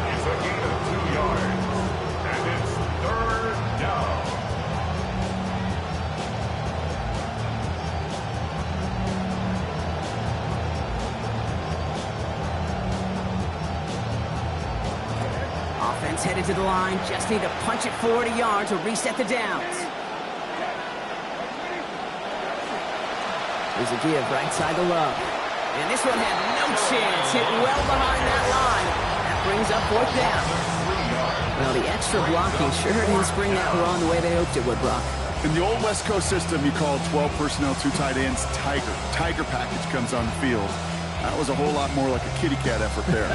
[SPEAKER 3] It's a gain of 2 yards. And it's 3rd down.
[SPEAKER 1] Offense headed to the line. Just need to punch it forward a yard to reset the downs. There's a give right side to Love. And this one had no chance. Hit well behind that line. That brings up 4th down. Well, the extra blocking sure didn't spring that run the way they hoped it would, Brock.
[SPEAKER 2] In the old West Coast system, you call 12 personnel, 2 tight ends, Tiger. Tiger package comes on the field. That was a whole lot more like a kitty cat effort there.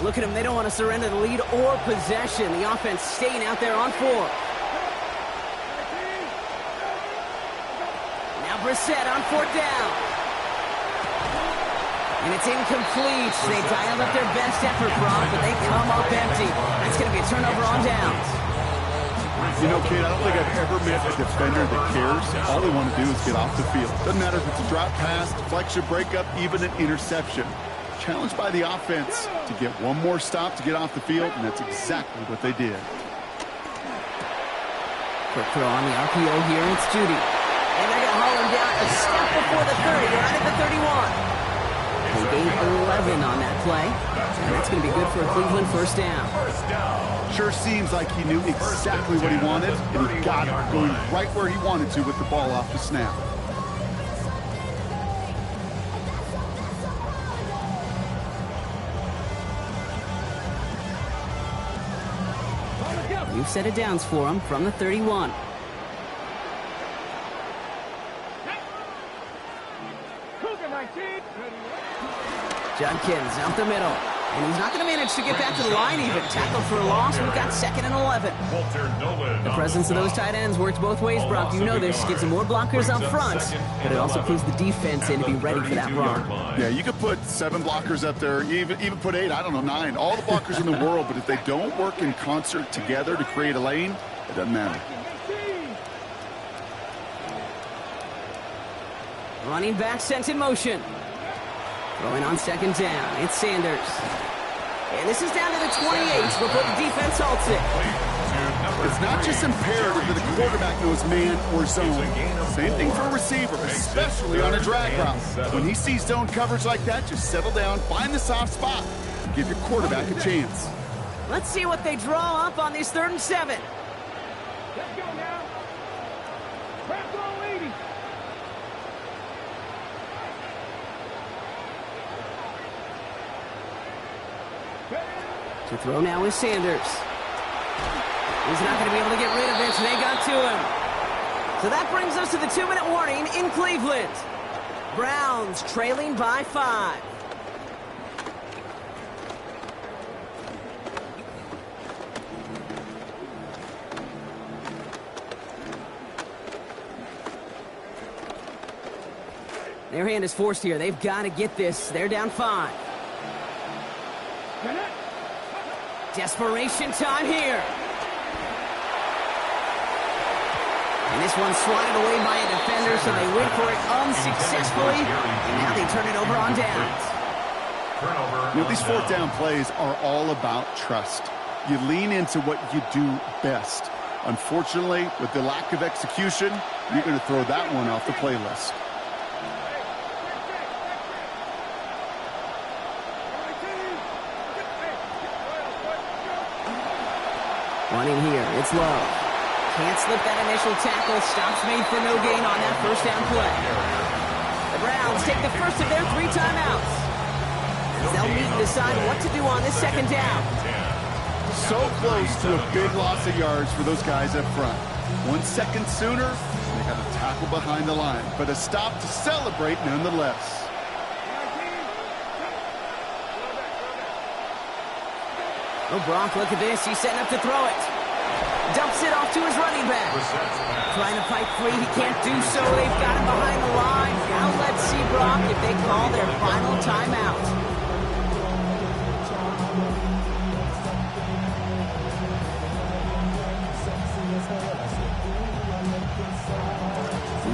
[SPEAKER 1] Look at them. They don't want to surrender the lead or possession. The offense staying out there on 4. Now set on 4th down. And it's incomplete. They dialed up their best effort, Brock, but they come up empty. That's going to be a turnover on downs.
[SPEAKER 2] You know, Kate, I don't think I've ever met a defender that cares. All they want to do is get off the field. Doesn't matter if it's a drop pass, deflection, breakup, even an interception. Challenged by the offense to get one more stop to get off the field, and that's exactly what they did.
[SPEAKER 1] Quick throw on the RPO here, it's Judy. And they're going to haul him down a step before the 30, right at the 31. They gained 11 on that play, and that's going to be good for a Cleveland first down.
[SPEAKER 2] Sure seems like he knew exactly what he wanted, and he got it, going right where he wanted to with the ball off the snap.
[SPEAKER 1] New set of downs for him from the 31. Judkins out the middle. And he's not going to manage to get back to the line even. Tackled for a loss. We've got 2nd and 11. The presence of those tight ends works both ways, Brock. You know this. Gives them more blockers up front, but it also puts the defense in to be ready for that run.
[SPEAKER 2] Yeah, you could put 7 blockers up there, even put 8, I don't know, 9. All the blockers in the world, but if they don't work in concert together to create a lane, it doesn't matter.
[SPEAKER 1] Running back sent in motion. Throwing on 2nd down, it's Sanders. And this is down to the 28 before the defense halts it.
[SPEAKER 2] It's not just imperative that the quarterback knows man or zone. Same thing for a receiver, especially on a drag route. When he sees zone coverage like that, just settle down, find the soft spot, and give your quarterback a chance.
[SPEAKER 1] Let's see what they draw up on this 3rd and 7.
[SPEAKER 4] Let's go now. Press on, lady.
[SPEAKER 1] To throw now is Sanders. He's not going to be able to get rid of it. They got to him. So that brings us to the 2-minute warning in Cleveland. Browns trailing by 5. Their hand is forced here. They've got to get this. They're down 5. Desperation time here. And this one's swatted away by a defender, so they went for it unsuccessfully. And now they turn it over on downs.
[SPEAKER 2] You know, these 4th down plays are all about trust. You lean into what you do best. Unfortunately, with the lack of execution, you're going to throw that one off the playlist.
[SPEAKER 1] Running here, it's Love. Can't slip that initial tackle. Stops made for no gain on that 1st down play. The Browns take the first of their 3 timeouts. They'll meet and decide what to do on this 2nd down.
[SPEAKER 2] So close to a big loss of yards for those guys up front. 1 second sooner, they got a tackle behind the line, but a stop to celebrate nonetheless.
[SPEAKER 1] Oh, Brock, look at this. He's setting up to throw it. Dumps it off to his running back. Trying to fight free. He can't do so. They've got him behind the line. Now let's see, Brock, if they call their final timeout.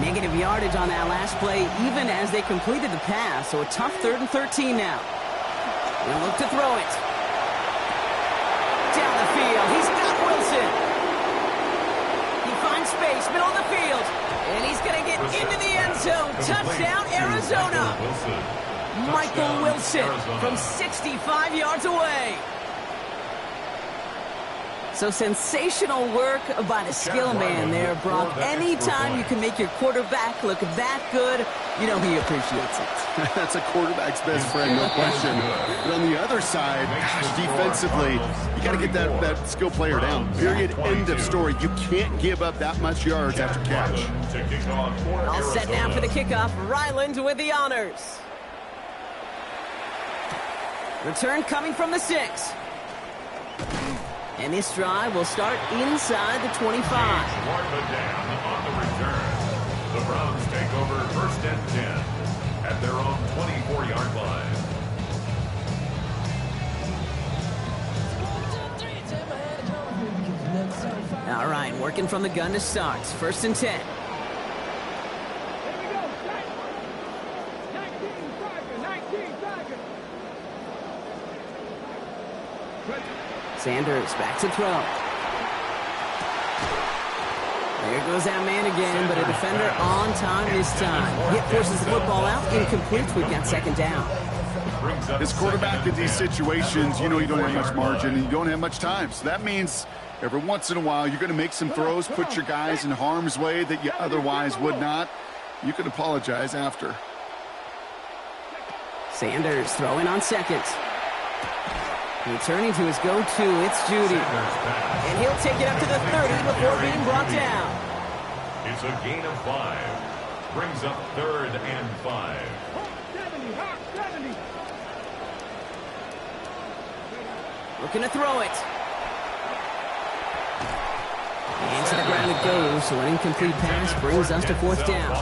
[SPEAKER 1] Negative yardage on that last play, even as they completed the pass. So a tough 3rd and 13 now. They'll look to throw it. Down the field, he's got Wilson. He finds space, middle of the field, and he's going to get into the end zone. Touchdown, Arizona. Michael Wilson from 65 yards away. So sensational work by the skill man there, Brock. Anytime you can make your quarterback look that good, you know he appreciates it.
[SPEAKER 2] That's a quarterback's best friend, no question. But on the other side, gosh, defensively, you got to get that skill player down. Period. End of story. You can't give up that much yards after catch.
[SPEAKER 1] All set now for the kickoff. Ryland with the honors. Return coming from the 6. And this drive will start inside the 25.
[SPEAKER 3] On the return, the Browns take take over first and 10 at their own 24-yard line.
[SPEAKER 1] All right, working from the gun to start. First and 10. Sanders back to throw. There goes that man again, but a defender on time this time. Hit forces the football out, incomplete. We've got second down.
[SPEAKER 2] As quarterback in these situations, you know you don't have much margin and you don't have much time. So that means every once in a while you're going to make some throws, put your guys in harm's way that you otherwise would not. You can apologize after.
[SPEAKER 1] Sanders throwing on second. Returning to his go-to, it's Judy. And he'll take it up to the 30 before being brought down.
[SPEAKER 3] It's a gain of 5. Brings up 3rd and 5.
[SPEAKER 4] 70.
[SPEAKER 1] Looking to throw it. And to the ground it goes, so an incomplete pass brings us to fourth down.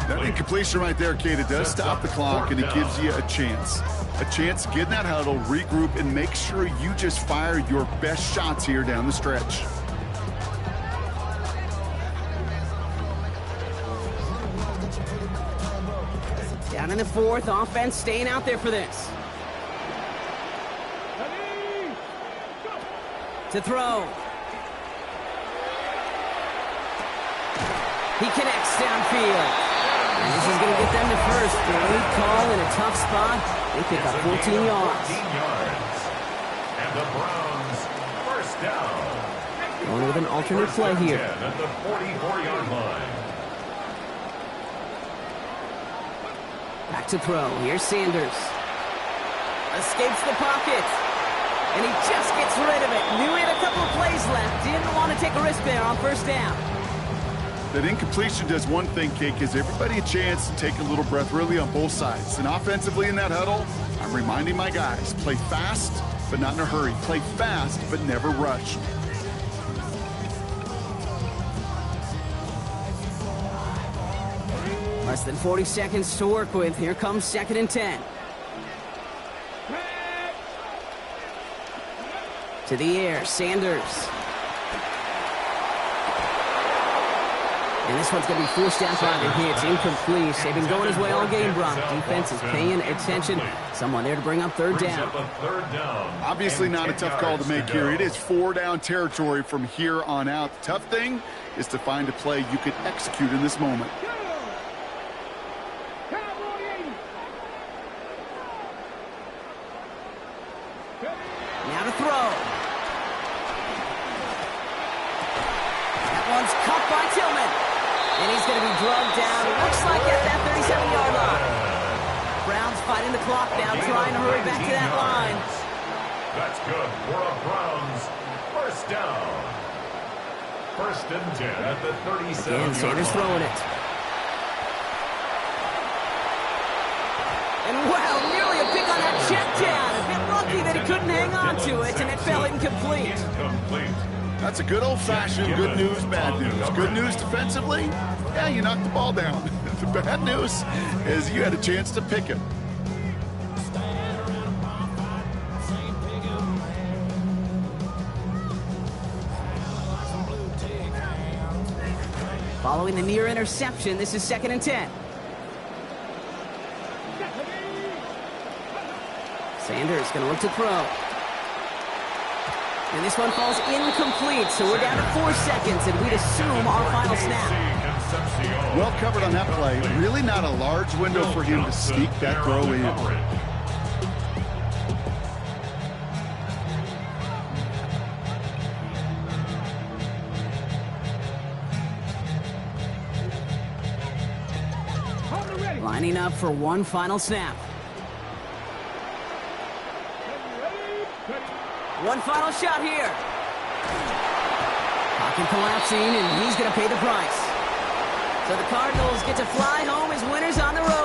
[SPEAKER 2] That incompletion right there, Kate, it does stop the clock and it gives you a chance. A chance to get in that huddle, regroup, and make sure you just fire your best shots here down the stretch.
[SPEAKER 1] Down in the fourth, offense staying out there for this. To throw. He connects downfield. And this is going to get them to first. Great call in a tough spot. They pick up 14 yards.
[SPEAKER 3] And the Browns first down.
[SPEAKER 1] Going with an alternate play here.
[SPEAKER 3] At the 44-yard line.
[SPEAKER 1] Back to throw. Here's Sanders. Escapes the pocket. And he just gets rid of it. Knew he had a couple of plays left. Didn't want to take a risk there on first down.
[SPEAKER 2] That incompletion does one thing, Kate, gives everybody a chance to take a little breath really on both sides. And offensively in that huddle, I'm reminding my guys, play fast, but not in a hurry. Play fast, but never rush.
[SPEAKER 1] Less than 40 seconds to work with. Here comes second and 10. To the air, Sanders. And this one's going to be forced out by the hits. Incomplete. They've been going his way all game, Brock. Defense is paying attention. Someone there to bring up third down.
[SPEAKER 2] Obviously not a tough call to make here. It is 4-down territory from here on out. The tough thing is to find a play you can execute in this moment.
[SPEAKER 1] Now to throw. That one's caught by Tillman. And he's going to be drugged down, looks like at that 37-yard line. Browns fighting the clock down, trying to hurry back to that line.
[SPEAKER 3] That's good for a Browns first down. First and 10 at the 37-yard line.
[SPEAKER 1] Sanders throwing it. And wow, nearly a pick on that check down. A bit lucky that he couldn't hang on to it, and it fell incomplete.
[SPEAKER 2] That's a good old-fashioned good news, bad news. Good news defensively, yeah, you knocked the ball down. The bad news is you had a chance to pick it.
[SPEAKER 1] Following the near interception, this is second and 10. Sanders going to look to throw. And this one falls incomplete, so we're down to 4 seconds, and we'd assume our final snap.
[SPEAKER 2] Well covered on that play. Really not a large window for him to sneak that throw in.
[SPEAKER 1] Lining up for one final snap. One final shot here. Pocket collapsing, and he's going to pay the price. So the Cardinals get to fly home as winners on the road.